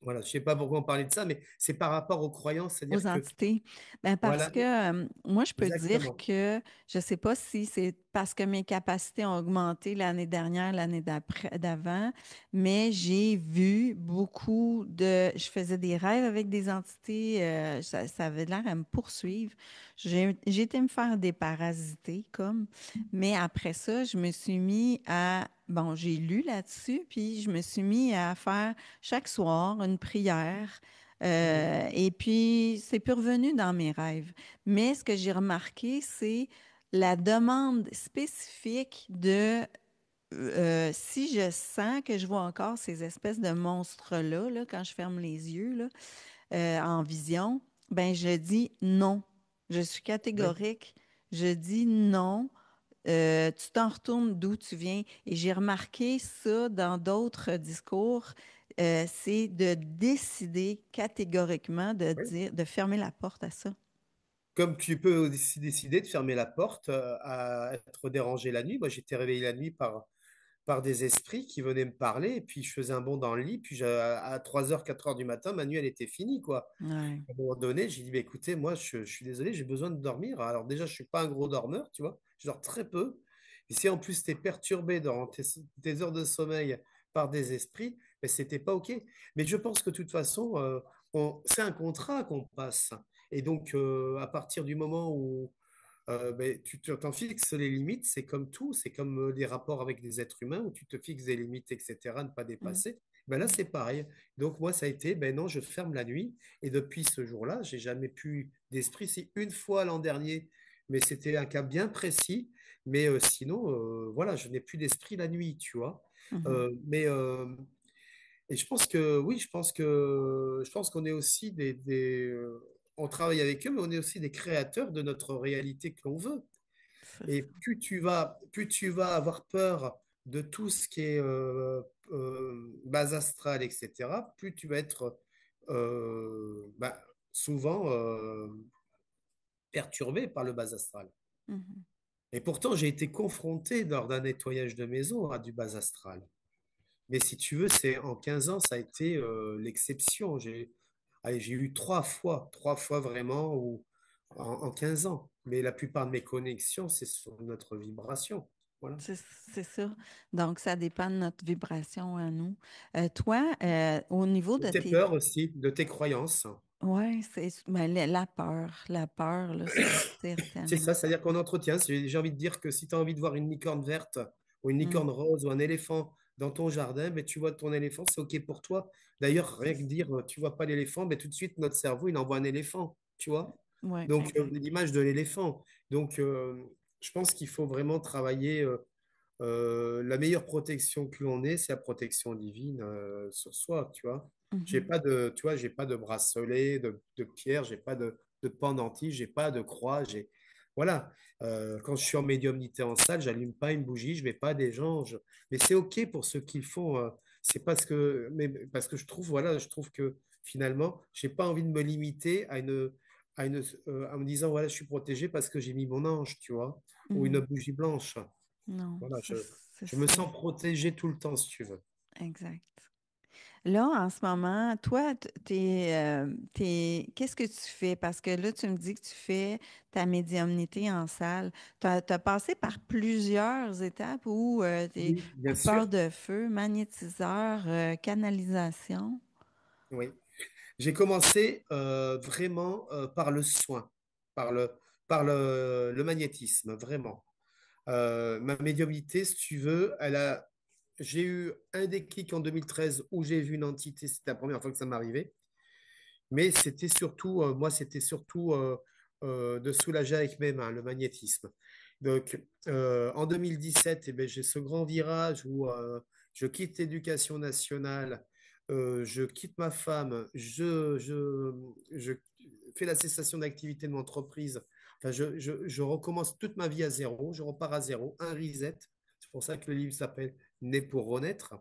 Voilà, je ne sais pas pourquoi on parlait de ça, mais c'est par rapport aux croyances, Aux c'est-à-dire que, entités. Ben parce voilà, que moi, je peux dire exactement. que je ne sais pas si c'est parce que mes capacités ont augmenté l'année dernière, l'année d'avant, mais j'ai vu beaucoup de. Je faisais des rêves avec des entités, ça avait l'air à me poursuivre. J'ai été me faire déparasiter, comme, mais après ça, je me suis mis à. Bon, j'ai lu là-dessus, puis je me suis mis à faire chaque soir une prière. Mhm. Et puis, c'est plus revenu dans mes rêves. Mais ce que j'ai remarqué, c'est la demande spécifique de si je sens que je vois encore ces espèces de monstres-là, là, quand je ferme les yeux là, en vision, ben je dis non. Je suis Ouais. catégorique. Je dis non. Tu t'en retournes d'où tu viens. Et j'ai remarqué ça dans d'autres discours, c'est de décider catégoriquement de Ouais. dire, de fermer la porte à ça. Comme tu peux aussi décider de fermer la porte à être dérangé la nuit. Moi, j'étais réveillé la nuit par des esprits qui venaient me parler, et puis je faisais un bond dans le lit, puis à 3 heures 4 heures du matin, ma nuit, elle était finie, quoi. Ouais. À un moment donné, j'ai dit, bah, écoutez, moi, je suis désolé, j'ai besoin de dormir. Alors déjà, je suis pas un gros dormeur, tu vois, je dors très peu. Et si en plus tu es perturbé dans tes heures de sommeil par des esprits, ben, c'était pas OK. Mais je pense que de toute façon, c'est un contrat qu'on passe. Et donc, à partir du moment où ben, t'en fixes les limites, c'est comme tout, c'est comme les rapports avec des êtres humains où tu te fixes des limites, etc., ne pas Mm, dépasser. Ben là, mm, c'est pareil. Donc, moi, ça a été, ben non, je ferme la nuit. Et depuis ce jour-là, j'ai jamais pu d'esprit. Si une fois l'an dernier, mais c'était un cas bien précis. Mais sinon, voilà, je n'ai plus d'esprit la nuit, tu vois. mhm. Mais et je pense que oui, je pense qu'on est aussi on travaille avec eux, mais on est aussi des créateurs de notre réalité que l'on veut. C'est Et ça. plus tu vas avoir peur de tout ce qui est base astrale, etc., plus tu vas être souvent perturbé par le base astral. Mhm. Et pourtant, j'ai été confronté lors d'un nettoyage de maison à du base astral. Mais si tu veux, c'est en 15 ans, ça a été l'exception. J'ai eu trois fois vraiment en 15 ans. Mais la plupart de mes connexions, c'est sur notre vibration. Voilà. C'est ça. Donc, ça dépend de notre vibration à nous. Toi, au niveau De de tes tes... peurs aussi, de tes croyances. Ouais, c'est ben, la peur, là, ça C'est certainement. ça, c'est-à-dire qu'on entretient. J'ai envie de dire que si tu as envie de voir une licorne verte ou une Mm, licorne rose ou un éléphant dans ton jardin, ben, tu vois ton éléphant, c'est OK pour toi. D'ailleurs, c'est rien que ça. dire tu vois pas l'éléphant, ben, tout de suite, notre cerveau, il envoie un éléphant, tu vois. Ouais, Donc, exact. l'image de l'éléphant. Donc, je pense qu'il faut vraiment travailler. La meilleure protection que l'on ait, c'est la protection divine sur soi, tu vois. Mhm, Tu vois, j'ai pas de bracelet, de pierre, j'ai pas de pendentif, j'ai pas de croix, voilà. Quand je suis en médiumnité en salle, j'allume pas une bougie, je vais pas des gens, mais c'est ok pour ceux qui le font. C'est mais parce que je trouve, voilà, je trouve que finalement, j'ai pas envie de me limiter en me disant, voilà, je suis protégé parce que j'ai mis mon ange, tu vois, ou une mhm. bougie blanche. Non, Voilà, c'est je me ça. sens protégé tout le temps, si tu veux. Exact. Là, en ce moment, toi, qu'est-ce que tu fais? Parce que là, tu me dis que tu fais ta médiumnité en salle. Tu as passé par plusieurs étapes où tu es Oui, bien coupeur sûr. de feu, magnétiseur, canalisation. Oui. J'ai commencé vraiment par le soin, par le magnétisme, vraiment. Ma médiumnité, si tu veux, j'ai eu un déclic en 2013 où j'ai vu une entité, c'était la première fois que ça m'arrivait. Mais c'était surtout de soulager avec mes mains, le magnétisme. Donc, en 2017, eh ben, j'ai ce grand virage où je quitte l'éducation nationale, je quitte ma femme, je fais la cessation d'activité de mon entreprise. Enfin, je recommence toute ma vie à zéro, je repars à zéro, un reset. C'est pour ça que le livre s'appelle Né pour renaître.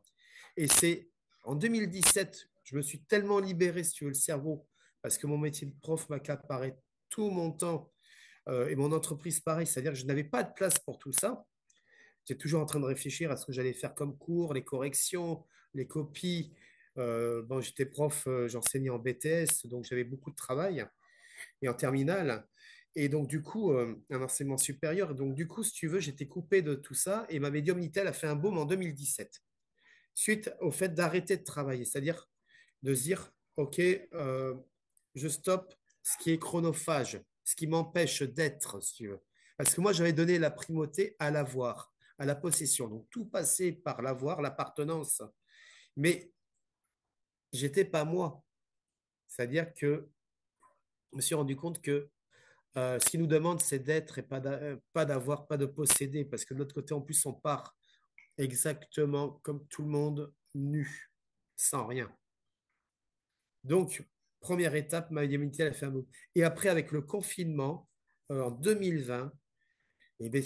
Et c'est en 2017, je me suis tellement libéré, si tu veux, le cerveau, parce que mon métier de prof m'accaparait tout mon temps et mon entreprise pareil, c'est-à-dire que je n'avais pas de place pour tout ça. J'étais toujours en train de réfléchir à ce que j'allais faire comme cours, les corrections, les copies. Bon, j'étais prof, j'enseignais en BTS, donc j'avais beaucoup de travail et en terminale. Et donc, du coup, un enseignement supérieur. Donc, du coup, si tu veux, j'étais coupé de tout ça et ma médiumnité, elle a fait un boom en 2017 suite au fait d'arrêter de travailler, c'est-à-dire de se dire, OK, je stoppe ce qui est chronophage, ce qui m'empêche d'être, si tu veux. Parce que moi, j'avais donné la primauté à l'avoir, à la possession. Donc, tout passait par l'avoir, l'appartenance. Mais j'étais pas moi. C'est-à-dire que je me suis rendu compte que ce qui nous demande, c'est d'être et pas d'avoir, pas de posséder. Parce que de l'autre côté, en plus, on part exactement comme tout le monde, nu, sans rien. Donc, première étape, ma médiumnité, elle a fait un mot. Et après, avec le confinement, en 2020, eh bien,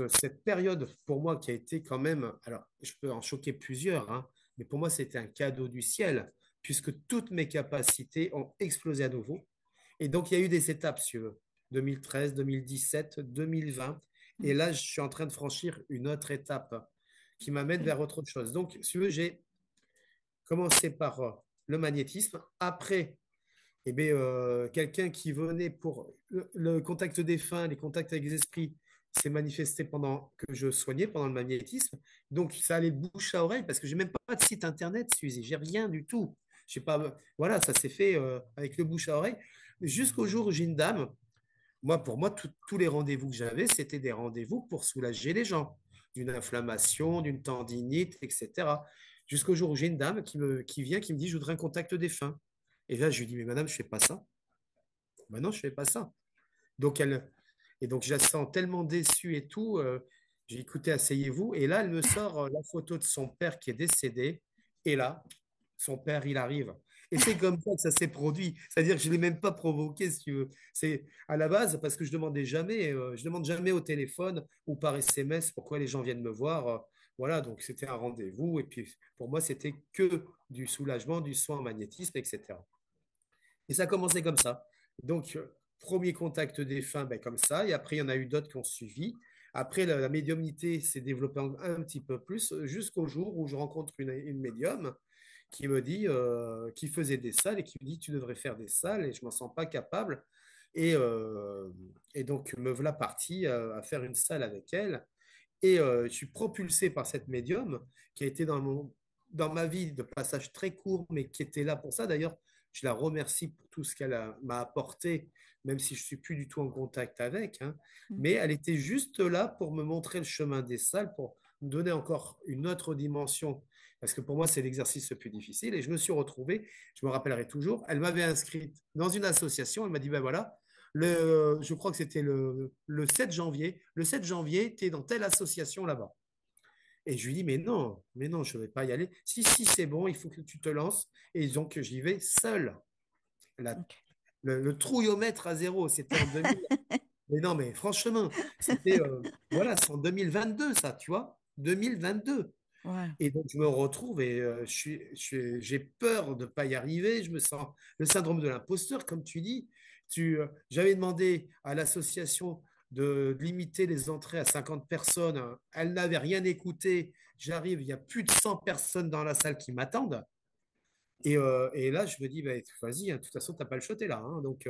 cette période, pour moi, qui a été quand même, alors, je peux en choquer plusieurs, hein, mais pour moi, c'était un cadeau du ciel, puisque toutes mes capacités ont explosé à nouveau. Et donc, il y a eu des étapes, si tu veux, 2013, 2017, 2020. Et Mm, là, je suis en train de franchir une autre étape qui m'amène OK. vers autre chose. Donc, si tu veux, j'ai commencé par le magnétisme. Après, eh bien, quelqu'un qui venait pour le contact défunt, les contacts avec les esprits, s'est manifesté pendant que je soignais, pendant le magnétisme. Donc, ça allait de bouche à oreille parce que j'ai même pas de site internet, Suzy. J'ai rien du tout. Je sais pas, voilà, ça s'est fait avec le bouche à oreille. Jusqu'au jour où j'ai une dame. pour moi, tous les rendez-vous que j'avais, c'était des rendez-vous pour soulager les gens d'une inflammation, d'une tendinite, etc. Jusqu'au jour où j'ai une dame qui vient, qui me dit, je voudrais un contact défunt. Et là, je lui dis, mais madame, je fais pas ça. Maintenant, je fais pas ça. Donc, et donc, je la sens tellement déçue et tout. J'ai écouté, asseyez-vous. Et là, elle me sort la photo de son père qui est décédé. Et là, son père, il arrive. Et c'est comme ça que ça s'est produit. C'est-à-dire que je ne l'ai même pas provoqué, si tu veux. C'est à la base parce que je demande jamais au téléphone ou par SMS pourquoi les gens viennent me voir. Voilà, donc c'était un rendez-vous. Et puis, pour moi, c'était que du soulagement, du soin en magnétisme, etc. Et ça a commencé comme ça. Donc, premier contact défunt, ben, comme ça. Et après, il y en a eu d'autres qui ont suivi. Après, la médiumnité s'est développée un petit peu plus jusqu'au jour où je rencontre une médium qui me dit, qui faisait des salles et qui me dit, tu devrais faire des salles et je ne m'en sens pas capable. Et, euh, et donc, me voilà parti à faire une salle avec elle. Et je suis propulsé par cette médium qui a été dans ma vie de passage très court, mais qui était là pour ça. D'ailleurs, je la remercie pour tout ce m'a apporté, même si je suis plus du tout en contact avec, hein. Mm. Mais elle était juste là pour me montrer le chemin des salles, pour me donner encore une autre dimension. Parce que pour moi, c'est l'exercice le plus difficile. Et je me suis retrouvé, je me rappellerai toujours, elle m'avait inscrite dans une association. Elle m'a dit, ben voilà, je crois que c'était le 7 janvier. Le 7 janvier, tu es dans telle association là-bas. Et je lui dis, mais non, je ne vais pas y aller. Si, si, c'est bon, il faut que tu te lances. Et donc, j'y vais seul. La- OK. le trouillomètre à zéro, c'était en 2000. Mais non, mais franchement, c'était, voilà, c'est en 2022, ça, tu vois, 2022. Ouais. Et donc, je me retrouve et j'ai peur de ne pas y arriver. Je me sens le syndrome de l'imposteur, comme tu dis. J'avais demandé à l'association de limiter les entrées à 50 personnes, hein. Elle n'avait rien écouté. J'arrive, il y a plus de 100 personnes dans la salle qui m'attendent. Et là, je me dis, bah, vas-y, hein, de toute façon, tu n'as pas le choix, t'es là, hein. Donc,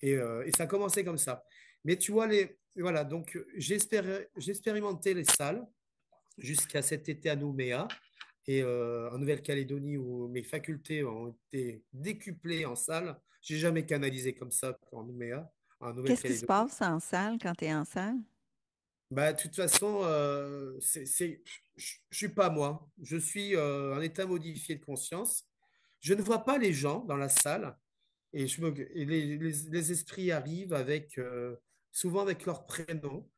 et ça a commencé comme ça. Mais tu vois, voilà, donc j'ai expérimenté les salles jusqu'à cet été à Nouméa et en Nouvelle-Calédonie où mes facultés ont été décuplées en salle. J'ai jamais canalisé comme ça en Nouméa, en Qu'est-ce qui se Nouvelle-Calédonie. passe en salle quand tu es en salle? Bah, de toute façon, je suis pas moi. Je suis en état modifié de conscience. Je ne vois pas les gens dans la salle et, et les esprits arrivent avec souvent avec leur prénom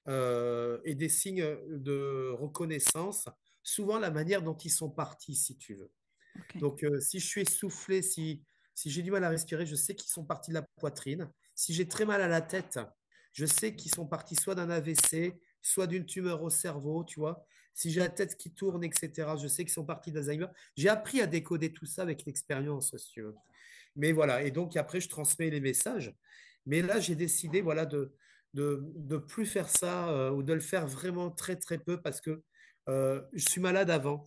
et des signes de reconnaissance, souvent la manière dont ils sont partis, si tu veux. OK. Donc, si je suis essoufflé, si j'ai du mal à respirer, je sais qu'ils sont partis de la poitrine. Si j'ai très mal à la tête, je sais qu'ils sont partis soit d'un AVC, soit d'une tumeur au cerveau, tu vois. Si j'ai la tête qui tourne, etc., je sais qu'ils sont partis d'Alzheimer. J'ai appris à décoder tout ça avec l'expérience, si tu veux. Mais voilà, et donc après, je transmets les messages. Mais là, j'ai décidé, voilà, de plus faire ça ou de le faire vraiment très, très peu parce que je suis malade avant.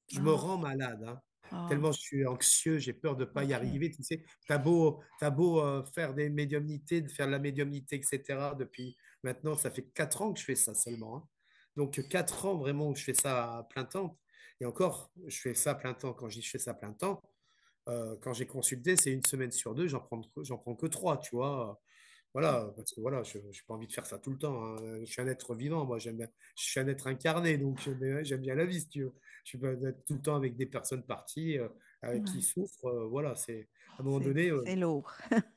Je me Ah, rends malade, hein. ah, Tellement je suis anxieux, j'ai peur de ne pas y OK. arriver. Tu sais, t'as beau faire des médiumnités, de faire de la médiumnité, etc. Depuis maintenant, ça fait 4 ans que je fais ça seulement, hein. Donc 4 ans vraiment où je fais ça à plein temps. Et encore, je fais ça à plein temps. Quand je dis je fais ça à plein temps, quand j'ai consulté, c'est une semaine sur deux, j'en prends que trois, tu vois. Voilà, parce que voilà, je n'ai pas envie de faire ça tout le temps, hein. Je suis un être vivant, moi, je suis un être incarné, donc j'aime bien la vie, si tu veux. Je ne suis pas être tout le temps avec des personnes parties qui Ouais. souffrent. Voilà, c'est à un moment donné, C'est lourd.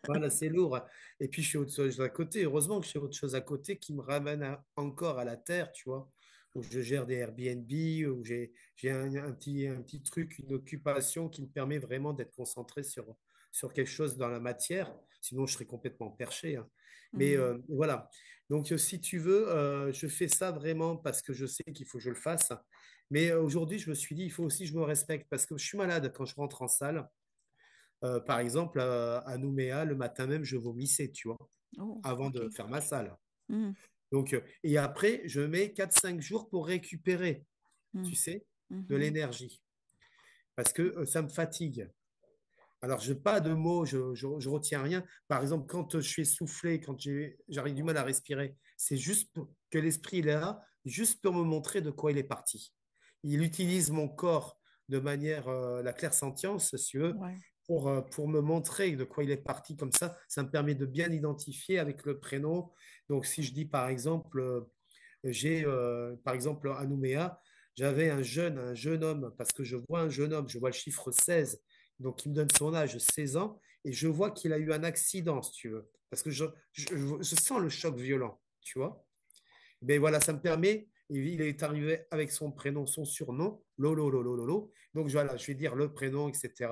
voilà, c'est lourd. Et puis, je fais autre chose à côté. Heureusement que je fais autre chose à côté qui me ramène encore à la terre, tu vois, où je gère des Airbnb, où j'ai un petit truc, une occupation qui me permet vraiment d'être concentré sur quelque chose dans la matière. Sinon, je serais complètement perché, hein. Mais Mm. voilà. Donc, si tu veux, je fais ça vraiment parce que je sais qu'il faut que je le fasse. Mais aujourd'hui, je me suis dit, il faut aussi que je me respecte parce que je suis malade quand je rentre en salle. Par exemple, à Nouméa, le matin même, je vomissais, tu vois, Oh, avant de OK. faire ma salle. Mm, Donc, et après, je mets 4 5 jours pour récupérer, mm, tu sais, de mhm. l'énergie, parce que ça me fatigue. Alors, je n'ai pas de mots, je retiens rien. Par exemple, quand je suis essoufflé, quand j'arrive du mal à respirer, c'est juste que l'esprit il est là, juste pour me montrer de quoi il est parti. Il utilise mon corps de manière, la clairsentience, si tu veux, Ouais. pour me montrer de quoi il est parti comme ça me permet de bien identifier avec le prénom. Donc, si je dis par exemple, par exemple, à Nouméa, j'avais un jeune homme, parce que je vois un jeune homme, je vois le chiffre 16, donc il me donne son âge, 16 ans, et je vois qu'il a eu un accident, si tu veux, parce que je sens le choc violent, tu vois. Mais voilà, ça me permet, il est arrivé avec son prénom, son surnom, Lolo, Lolo, Lolo. Donc voilà, je vais dire le prénom, etc.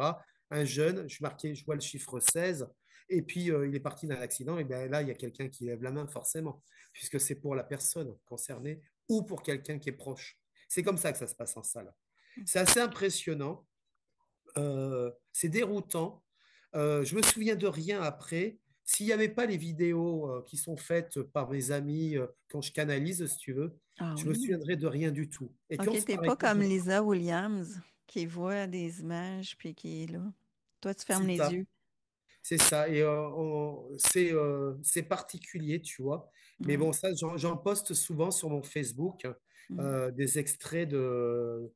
Un jeune, je vois le chiffre 16, et puis il est parti d'un accident, et bien là, il y a quelqu'un qui lève la main, forcément, puisque c'est pour la personne concernée ou pour quelqu'un qui est proche. C'est comme ça que ça se passe en salle. C'est assez impressionnant, c'est déroutant. Je me souviens de rien après. S'il n'y avait pas les vidéos qui sont faites par mes amis quand je canalise, si tu veux, Ah je me oui. souviendrai de rien du tout. Et quand OK, c'est t'es par pas exemple, comme Lisa Williams qui voit des images puis qui est là. Toi, tu fermes c'est les ça, yeux. c'est ça. Et c'est particulier, tu vois. Mais Ouais. bon, ça, j'en poste souvent sur mon Facebook, Mm. des extraits de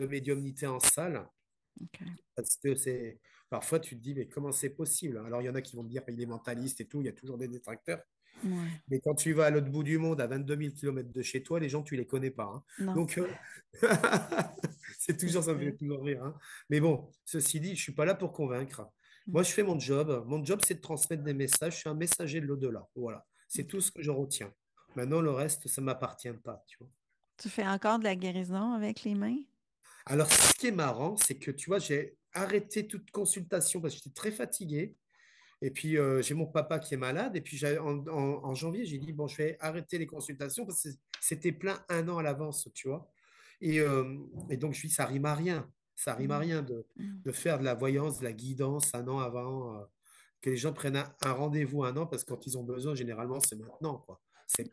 médiumnité en salle. OK. Parce que c'est parfois tu te dis, mais comment c'est possible? Alors il y en a qui vont me dire, il est mentaliste et tout, il y a toujours des détracteurs. Ouais. Mais quand tu vas à l'autre bout du monde, à 22 000 kilomètres de chez toi, les gens, tu les connais pas, hein. Non, Donc, c'est c'est toujours, ça me ça. fait toujours rire, hein. Mais bon, ceci dit, je suis pas là pour convaincre. Moi, Mm. je fais mon job. Mon job, c'est de transmettre des messages. Je suis un messager de l'au-delà. Voilà. C'est tout OK. ce que je retiens. Maintenant, le reste, ça m'appartient pas, tu vois. Tu fais encore de la guérison avec les mains? Alors, ce qui est marrant, c'est que, tu vois, j'ai arrêté toute consultation parce que j'étais très fatigué. Et puis, j'ai mon papa qui est malade. Et puis, en janvier, j'ai dit, bon, je vais arrêter les consultations parce que c'était plein un an à l'avance, tu vois. Et donc, je lui dis, ça rime à rien. Ça rime à Mm. rien Mm. de faire de la voyance, de la guidance un an avant, que les gens prennent un rendez-vous un an parce que quand ils ont besoin, généralement, c'est maintenant, quoi. Ouais.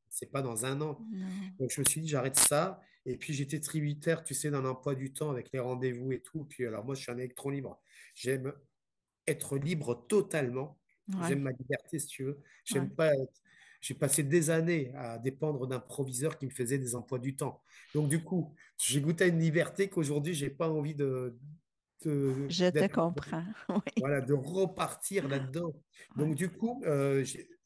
C'est pas dans un an. Non. Donc, je me suis dit, j'arrête ça. Et puis, j'étais tributaire, tu sais, d'un emploi du temps avec les rendez-vous et tout. Puis, alors, moi, je suis un électron libre. J'aime être libre totalement. Ouais. J'aime ma liberté, si tu veux. Ouais. J'aime pas être- J'ai passé des années à dépendre d'un proviseur qui me faisait des emplois du temps. Donc, du coup, j'ai goûté à une liberté qu'aujourd'hui, j'ai pas envie Je te d'être, comprends. Oui. voilà, de repartir là-dedans. Donc, Ouais. du coup,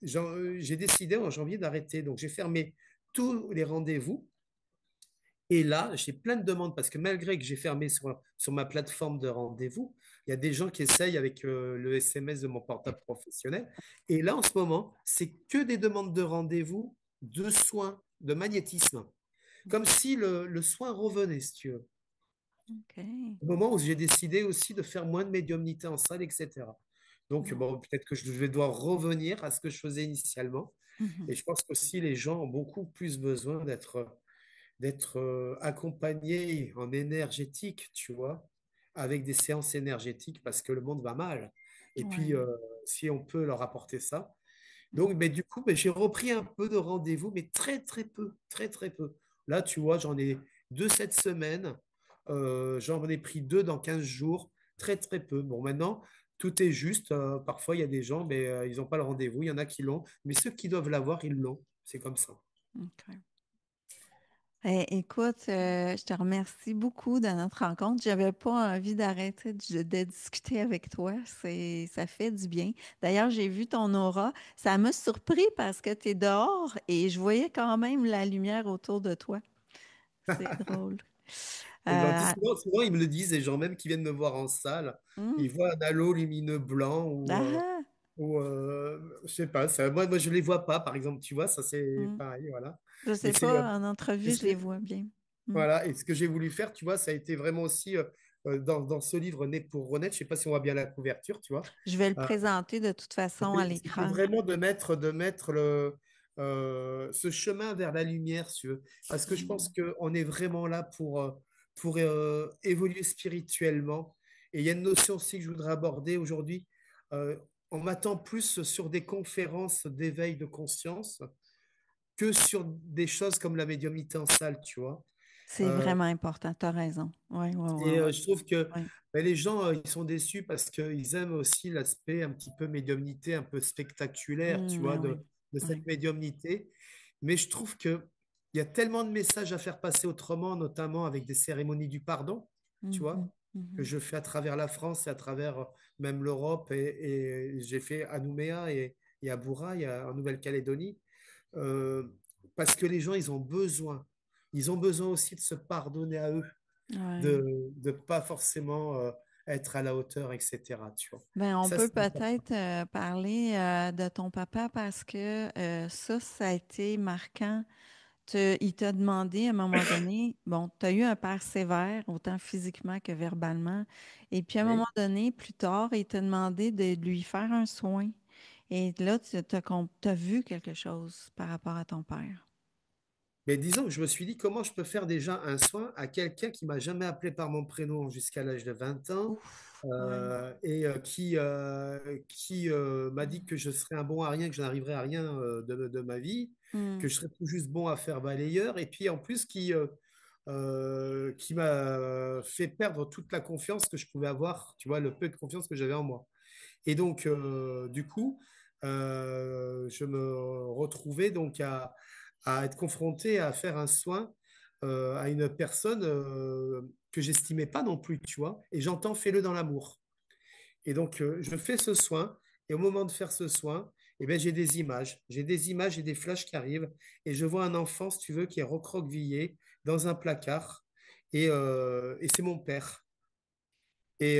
j'ai décidé en janvier d'arrêter. Donc, j'ai fermé tous les rendez-vous et là, j'ai plein de demandes parce que malgré que j'ai fermé sur ma plateforme de rendez-vous, il y a des gens qui essayent avec le SMS de mon portable professionnel. Et là, en ce moment, c'est que des demandes de rendez-vous, de soins, de magnétisme. Comme si le soin revenait, si tu veux. OK. Au moment où j'ai décidé aussi de faire moins de médiumnité en salle, etc. Donc, Bon. bon, peut-être que je vais devoir revenir à ce que je faisais initialement. Mhm. Et je pense qu'aussi les gens ont beaucoup plus besoin d'être accompagné en énergétique, tu vois, avec des séances énergétiques parce que le monde va mal. Et puis, Ouais. si on peut leur apporter ça. Mm. Donc, mais du coup, mais j'ai repris un peu de rendez-vous, mais très, très peu, très, très peu. Là, tu vois, j'en ai deux cette semaine. J'en ai pris deux dans 15 jours, très, très peu. Bon, maintenant, tout est juste. Parfois, il y a des gens, mais ils n'ont pas le rendez-vous. Il y en a qui l'ont. Mais ceux qui doivent l'avoir, ils l'ont. C'est comme ça. OK. Écoute, je te remercie beaucoup de notre rencontre. J'avais pas envie d'arrêter de discuter avec toi. Ça fait du bien. D'ailleurs, j'ai vu ton aura. Ça m'a surpris parce que tu es dehors et je voyais quand même la lumière autour de toi. C'est drôle. C'est gentil. Euh, Souvent, ils me le disent, les gens même qui viennent me voir en salle, hum, ils voient un halo lumineux blanc ah, je sais pas, moi, je les vois pas, par exemple, tu vois, ça c'est hum. pareil, voilà. Je Mais sais pas, en et entrevue, ce je que, les vois bien. Hum. voilà, et ce que j'ai voulu faire, tu vois, ça a été vraiment aussi dans ce livre Né pour renaître, je sais pas si on voit bien la couverture, tu vois. Je vais le Euh, présenter de toute façon à C'était l'écran. vraiment de mettre ce chemin vers la lumière, si tu veux. Parce que je pense Hum. qu'on est vraiment là pour évoluer spirituellement. Et il y a une notion aussi que je voudrais aborder aujourd'hui. Euh, on m'attend plus sur des conférences d'éveil de conscience que sur des choses comme la médiumnité en salle, tu vois. C'est Euh, vraiment important. Tu as raison. Oui, oui, oui, et oui. je trouve que Oui, ben, les gens, ils sont déçus parce qu'ils aiment aussi l'aspect un petit peu médiumnité, un peu spectaculaire, tu vois, ben oui. de Oui. cette médiumnité. Mais je trouve qu'il y a tellement de messages à faire passer autrement, notamment avec des cérémonies du pardon, tu Mhm. vois. que Mhm. je fais à travers la France et à travers même l'Europe. Et j'ai fait à Nouméa et à Bourail, en Nouvelle-Calédonie, euh, parce que les gens, ils ont besoin. Ils ont besoin aussi de se pardonner à eux, Ouais. de ne pas forcément être à la hauteur, etc. Tu vois. Ben, on Ça, peut c'est important. peut-être parler de ton papa parce que ça a été marquant. Il t'a demandé à un moment donné, bon, tu as eu un père sévère, autant physiquement que verbalement, et puis à un moment Oui. donné, plus tard, il t'a demandé de lui faire un soin. Et là, t'as vu quelque chose par rapport à ton père. Mais disons que je me suis dit, comment je peux faire déjà un soin à quelqu'un qui m'a jamais appelé par mon prénom jusqu'à l'âge de 20 ans Ouf, ouais. qui m'a dit Mm. que je serais un bon à rien, que je n'arriverais à rien de ma vie, que Mm. je serais tout juste bon à faire balayeur, et puis en plus qui m'a fait perdre toute la confiance que je pouvais avoir, tu vois, le peu de confiance que j'avais en moi. Et donc, du coup, je me retrouvais donc à être confronté à faire un soin à une personne que j'estimais pas non plus, tu vois. Et j'entends fais-le dans l'amour. Et donc, je fais ce soin. Et au moment de faire ce soin, eh ben, j'ai des images. J'ai des images et des flashs qui arrivent. Et je vois un enfant, si tu veux, qui est recroquevillé dans un placard. Et c'est mon père. Et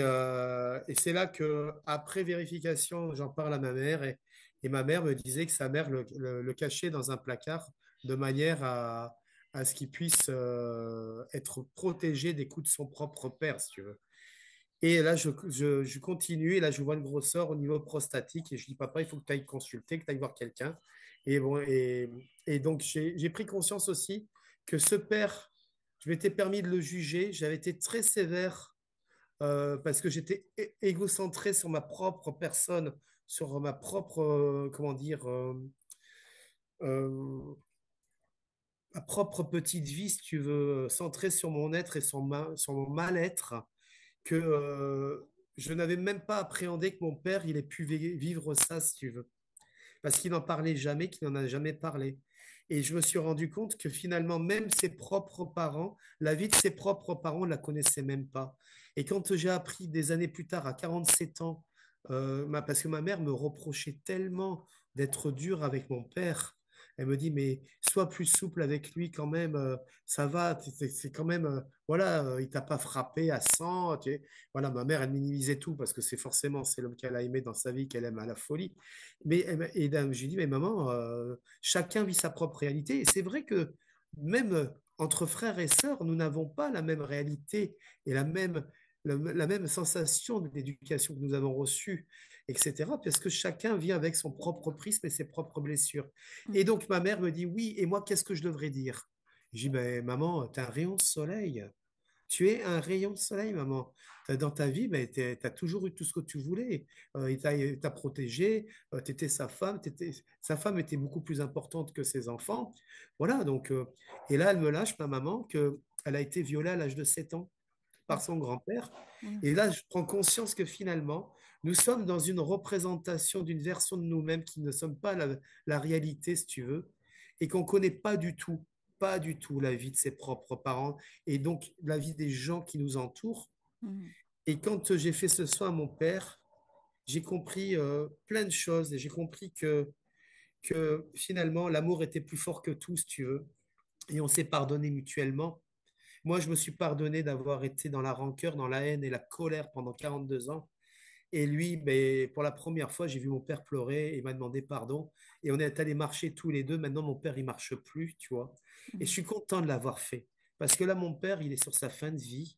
c'est là que, après vérification, j'en parle à ma mère et ma mère me disait que sa mère le cachait dans un placard de manière à ce qu'il puisse être protégé des coups de son propre père, si tu veux. Et là, je continue et là, je vois une grosseur au niveau prostatique et je dis, papa, il faut que tu ailles consulter, que tu ailles voir quelqu'un. Et, bon, et donc, j'ai pris conscience aussi que ce père, je m'étais permis de le juger, j'avais été très sévère parce que j'étais égocentré sur ma propre personne, sur ma propre, comment dire, euh, ma propre petite vie, si tu veux, centrée sur mon être et sur mon mal-être, que je n'avais même pas appréhendé que mon père, il ait pu vivre ça, si tu veux. Parce qu'il n'en parlait jamais, qu'il n'en a jamais parlé. Et je me suis rendu compte que finalement, même ses propres parents, la vie de ses propres parents, ne la connaissaient même pas. Et quand j'ai appris des années plus tard, à 47 ans, parce que ma mère me reprochait tellement d'être dure avec mon père, elle me dit, mais sois plus souple avec lui quand même, ça va, c'est quand même, voilà, il t'a pas frappé à 100. Voilà, ma mère, elle minimisait tout parce que c'est forcément, c'est l'homme qu'elle a aimé dans sa vie, qu'elle aime à la folie. Mais j'ai dit, mais maman, chacun vit sa propre réalité. Et c'est vrai que même entre frères et sœurs, nous n'avons pas la même réalité et la même sensation d'éducation que nous avons reçue, etc. Parce que chacun vit avec son propre prisme et ses propres blessures. Et Mm. donc ma mère me dit, oui, et moi, qu'est-ce que je devrais dire? J'ai dit, ben, maman, t'es un rayon de soleil. Tu es un rayon de soleil, maman. Dans ta vie, ben, tu as toujours eu tout ce que tu voulais. Il t'a protégé, tu étais sa femme, sa femme était beaucoup plus importante que ses enfants. Voilà, donc, et là, elle me lâche, ma maman, qu'elle a été violée à l'âge de 7 ans par son Ouf. grand-père. Mm. Et là, je prends conscience que finalement, nous sommes dans une représentation d'une version de nous-mêmes qui ne sommes pas la réalité, si tu veux, et qu'on ne connaît pas du tout la vie de ses propres parents et donc la vie des gens qui nous entourent. Mm. Et quand j'ai fait ce soin à mon père, j'ai compris plein de choses et j'ai compris que finalement, l'amour était plus fort que tout, si tu veux, et on s'est pardonné mutuellement. Moi, je me suis pardonné d'avoir été dans la rancœur, dans la haine et la colère pendant 42 ans. Et lui, ben, pour la première fois, j'ai vu mon père pleurer et il m'a demandé pardon. Et on est allé marcher tous les deux. Maintenant, mon père, il marche plus, tu vois. Et je Mm. suis content de l'avoir fait. Parce que là, mon père, il est sur sa fin de vie.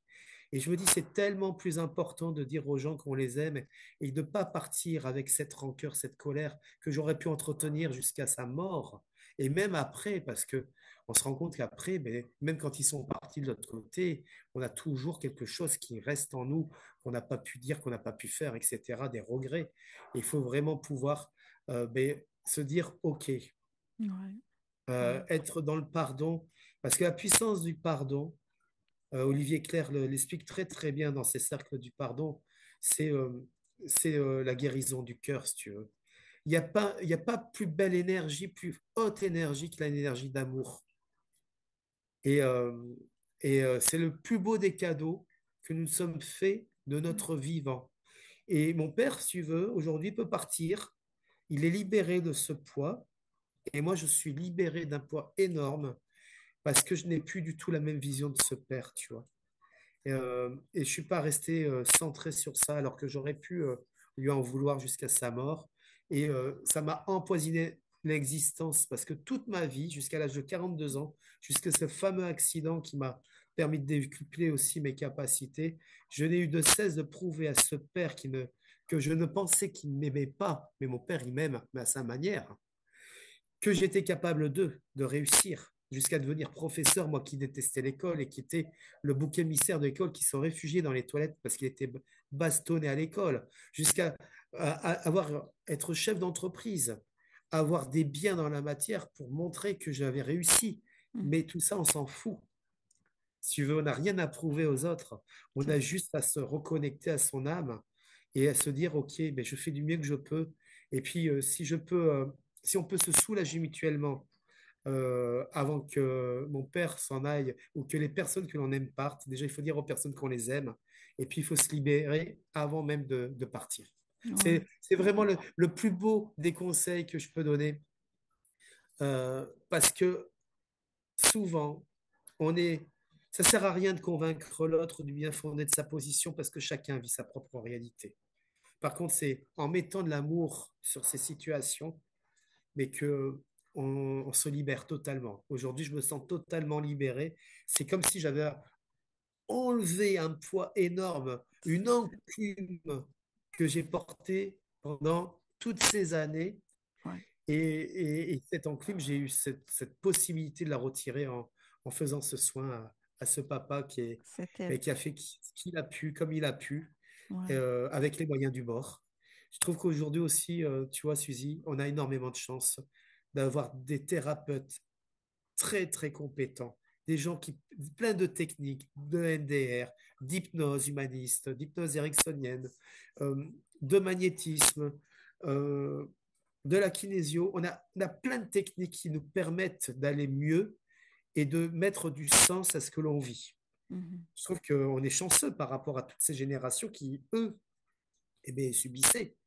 Et je me dis, c'est tellement plus important de dire aux gens qu'on les aime et de ne pas partir avec cette rancœur, cette colère que j'aurais pu entretenir jusqu'à sa mort. Et même après, parce que on se rend compte qu'après, ben, même quand ils sont partis de l'autre côté, on a toujours quelque chose qui reste en nous qu'on n'a pas pu dire, qu'on n'a pas pu faire, etc., des regrets. Il faut vraiment pouvoir ben, se dire, OK, Ouais. Ouais. être dans le pardon, parce que la puissance du pardon, Olivier Clerc l'explique très très bien dans ses cercles du pardon, c'est la guérison du cœur, si tu veux. Il y a pas plus belle énergie, plus haute énergie que l'énergie d'amour. Et, c'est le plus beau des cadeaux que nous sommes faits de notre vivant. Et mon père, si tu veux, aujourd'hui peut partir. Il est libéré de ce poids. Et moi, je suis libéré d'un poids énorme parce que je n'ai plus du tout la même vision de ce père, tu vois. Et je suis pas resté centré sur ça alors que j'aurais pu lui en vouloir jusqu'à sa mort. Et ça m'a empoisonné l'existence parce que toute ma vie, jusqu'à l'âge de 42 ans, jusqu'à ce fameux accident qui m'a permis de décupler aussi mes capacités, je n'ai eu de cesse de prouver à ce père que je ne pensais qu'il ne m'aimait pas, mais mon père, il m'aime, mais à sa manière, que j'étais capable de réussir jusqu'à devenir professeur, moi qui détestais l'école et qui était le bouc émissaire de l'école qui se réfugiait dans les toilettes parce qu'il était bastonné à l'école, jusqu'à être chef d'entreprise, avoir des biens dans la matière pour montrer que j'avais réussi. Mm. Mais tout ça, on s'en fout. Si tu veux, on n'a rien à prouver aux autres. On C'est a ça. juste à se reconnecter à son âme et à se dire, OK, ben, je fais du mieux que je peux. Et puis, si je peux, si on peut se soulager mutuellement avant que mon père s'en aille ou que les personnes que l'on aime partent, déjà, il faut dire aux personnes qu'on les aime. Et puis, il faut se libérer avant même de partir. Ouais. C'est vraiment le plus beau des conseils que je peux donner parce que souvent, on est, ça sert à rien de convaincre l'autre du bien fondé de sa position parce que chacun vit sa propre réalité. Par contre, c'est en mettant de l'amour sur ces situations, mais que on se libère totalement. Aujourd'hui, je me sens totalement libéré. C'est comme si j'avais enlevé un poids énorme, une enclume que j'ai portée pendant toutes ces années. Ouais. Et cette enclume, j'ai eu cette possibilité de la retirer en faisant ce soin à ce papa C'était. mais qui a fait ce qu'il a pu, comme il a pu, Ouais. avec les moyens du bord. Je trouve qu'aujourd'hui aussi, tu vois, Suzy, on a énormément de chance d'avoir des thérapeutes très, très compétents, des gens qui, plein de techniques, de NDR, d'hypnose humaniste, d'hypnose ericksonienne, euh, de magnétisme, euh, de la kinésio. On a plein de techniques qui nous permettent d'aller mieux et de mettre du sens à ce que l'on vit. Mhm. Je trouve qu'on est chanceux par rapport à toutes ces générations qui, eux, eh bien, subissaient.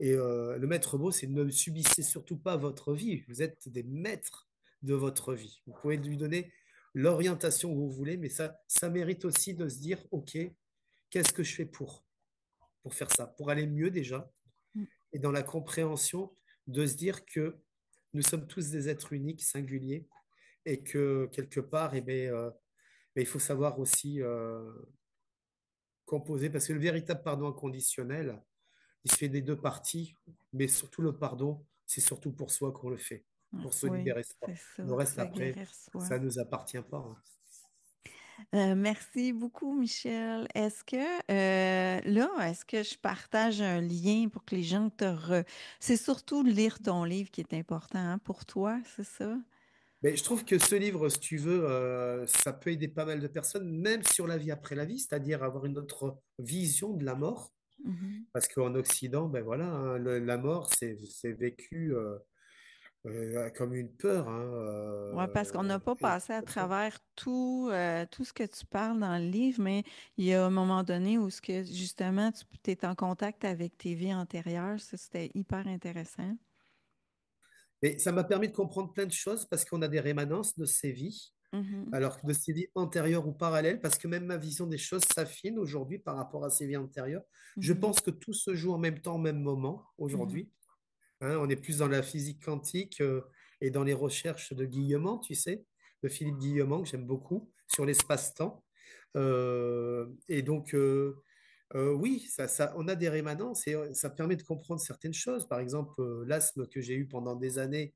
Et le maître mot, c'est ne subissez surtout pas votre vie. Vous êtes des maîtres de votre vie. Vous pouvez lui donner l'orientation que vous voulez, mais ça mérite aussi de se dire, OK, qu'est-ce que je fais pour faire ça, pour aller mieux déjà, Mm. et dans la compréhension de se dire que nous sommes tous des êtres uniques, singuliers, et que quelque part, il faut savoir aussi composer, parce que le véritable pardon inconditionnel, il se fait des deux parties, mais surtout le pardon, c'est surtout pour soi qu'on le fait, Ouais. pour se Oui, libérer de soi. c'est Le ça. reste, Se après, guérir soi. ça ne nous appartient pas, hein. Merci beaucoup, Michel. Est-ce que je partage un lien pour que les gens C'est surtout lire ton livre qui est important, hein, pour toi, c'est ça? Mais je trouve que ce livre, si tu veux, ça peut aider pas mal de personnes, même sur la vie après la vie, c'est-à-dire avoir une autre vision de la mort. Mhm. Parce qu'en Occident, ben voilà, hein, la mort, c'est vécu comme une peur, hein, Ouais, parce qu'on n'a pas et passé à comme ça. travers tout ce que tu parles dans le livre, mais il y a un moment donné où ce que justement tu es en contact avec tes vies antérieures. Ça, c'était hyper intéressant. Et ça m'a permis de comprendre plein de choses parce qu'on a des rémanences de ces vies, Mhm. alors que de ces vies antérieures ou parallèles, parce que même ma vision des choses s'affine aujourd'hui par rapport à ces vies antérieures. Je Mhm. pense que tout se joue en même temps, au même moment, Mhm. aujourd'hui. Hein, on est plus dans la physique quantique et dans les recherches de Guillemont, tu sais, de Philippe Guillemont, que j'aime beaucoup, sur l'espace-temps. Et donc, oui, on a des rémanences et ça permet de comprendre certaines choses. Par exemple, l'asthme que j'ai eu pendant des années,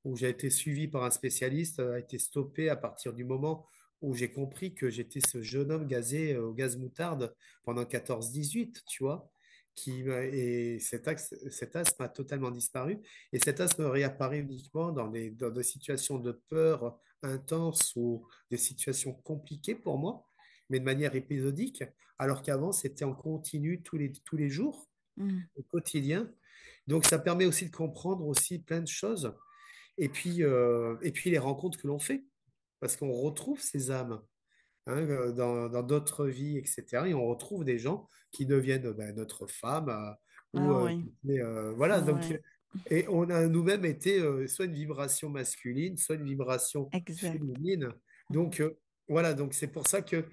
où j'ai été suivi par un spécialiste, a été stoppé à partir du moment où j'ai compris que j'étais ce jeune homme gazé au gaz moutarde pendant 14-18, tu vois. Et cet asthme a totalement disparu. Et cet asthme réapparaît uniquement dans des situations de peur intense ou des situations compliquées pour moi, mais de manière épisodique, alors qu'avant, c'était en continu tous les jours, Mhm. au quotidien. Donc, ça permet aussi de comprendre aussi plein de choses. Et puis les rencontres que l'on fait, parce qu'on retrouve ces âmes. hein, dans d'autres vies, etc. Et on retrouve des gens qui deviennent ben, notre femme ou Ah oui, voilà. Donc, ouais, et on a nous-mêmes été soit une vibration masculine, soit une vibration exact. féminine. Mhm. Donc voilà, donc c'est pour ça que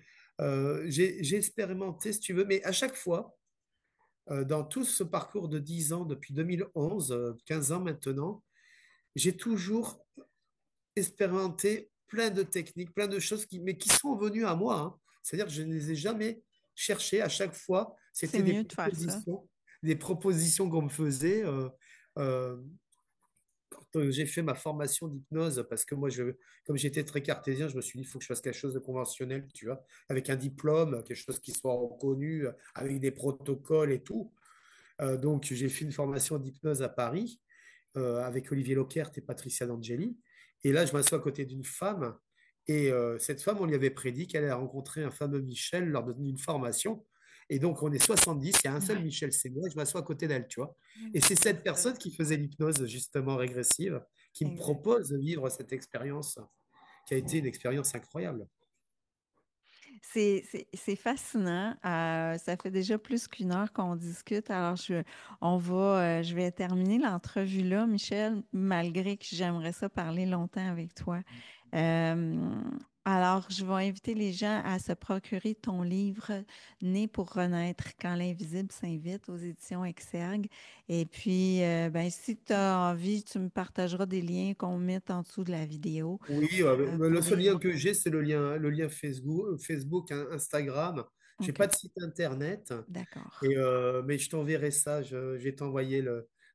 j'ai expérimenté, si tu veux, mais à chaque fois, dans tout ce parcours de 10 ans, depuis 2011, 15 ans maintenant, j'ai toujours expérimenté plein de techniques, plein de choses mais qui sont venues à moi, hein. C'est-à-dire que je ne les ai jamais cherchées. À chaque fois, C'est c'était mieux de faire ça. des propositions qu'on me faisait. Euh, Quand j'ai fait ma formation d'hypnose, parce que moi, comme j'étais très cartésien, je me suis dit, il faut que je fasse quelque chose de conventionnel, tu vois, avec un diplôme, quelque chose qui soit reconnu, avec des protocoles et tout. Donc, j'ai fait une formation d'hypnose à Paris avec Olivier Lockert et Patricia D'Angeli. Et là, je m'assois à côté d'une femme. Et cette femme, on lui avait prédit qu'elle allait rencontrer un fameux Michel lors d'une formation. Et donc, on est 70, il y a un seul Ouais. Michel, c'est moi, je m'assois à côté d'elle, tu vois. Et c'est C'est cette ça. personne qui faisait l'hypnose, justement, régressive, qui me Exact. propose de vivre cette expérience, qui a été une expérience incroyable. C'est fascinant. Ça fait déjà plus qu'une heure qu'on discute. Alors, je vais terminer l'entrevue là, Michel, malgré que j'aimerais ça parler longtemps avec toi. Euh, alors, je vais inviter les gens à se procurer ton livre Né pour renaître, quand l'invisible s'invite aux éditions Exergue. Et puis, ben, si tu as envie, tu me partageras des liens qu'on mette en dessous de la vidéo Oui, le pour seul les lien gens. que j'ai, c'est le lien Facebook, hein, Instagram. J'ai OK, pas de site internet. d'accord. Et, mais je t'enverrai ça, je vais t'envoyer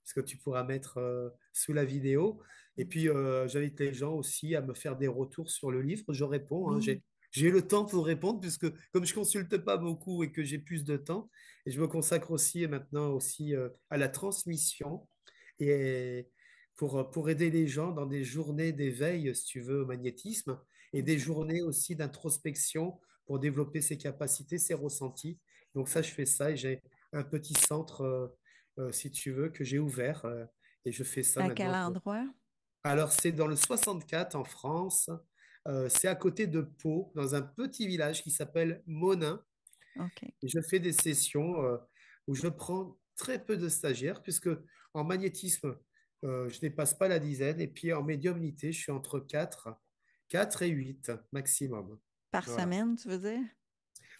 ce que tu pourras mettre sous la vidéo. Et puis, j'invite les gens aussi à me faire des retours sur le livre. Je réponds, hein, Oui. j'ai le temps pour répondre, puisque comme je consulte pas beaucoup et que j'ai plus de temps, et je me consacre aussi maintenant aussi à la transmission et pour aider les gens dans des journées d'éveil, si tu veux, au magnétisme, et des OK. journées aussi d'introspection pour développer ses capacités, ses ressentis. Donc ça, je fais ça et j'ai un petit centre, si tu veux, que j'ai ouvert et je fais ça À quel maintenant. endroit? Alors, c'est dans le 64 en France. C'est à côté de Pau, dans un petit village qui s'appelle Monin. OK. Et je fais des sessions où je prends très peu de stagiaires, puisque en magnétisme, je dépasse pas la dizaine. Et puis en médiumnité, je suis entre 4 et 8 maximum. Par Voilà. semaine, tu veux dire?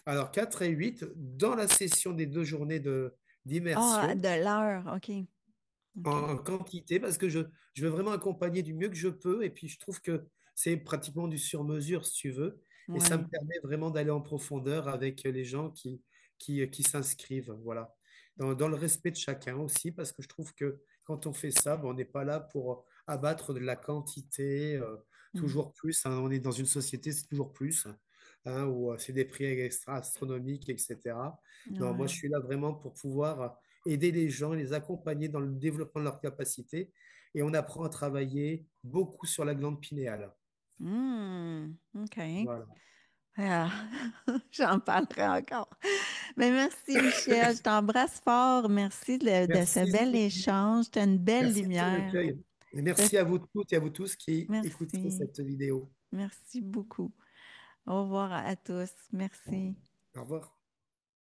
Alors, 4 et 8 dans la session des 2 journées Ah, d'immersion, de l'heure. OK. OK. en quantité, parce que je veux vraiment accompagner du mieux que je peux. Et puis, je trouve que c'est pratiquement du sur-mesure, si tu veux. Et ça me Oui. permet vraiment d'aller en profondeur avec les gens qui s'inscrivent. Voilà. Dans le respect de chacun aussi, parce que je trouve que quand on fait ça, ben, on n'est pas là pour abattre de la quantité, Mm. toujours plus, hein. On est dans une société, c'est toujours plus, hein, où c'est des prix extra astronomiques, etc. Non, moi, je Ouais. suis là vraiment pour pouvoir aider les gens, les accompagner dans le développement de leurs capacités. Et on apprend à travailler beaucoup sur la glande pinéale. OK. Voilà. Ah, j'en parlerai encore. Mais merci, Michel. Je t'embrasse fort. Merci de ce Merci, bel échange. Tu as une belle merci de ton lumière. accueil. Et Ça, merci à vous toutes et à vous tous qui écouterez merci. cette vidéo. Merci beaucoup. Au revoir à tous. Merci. Au revoir.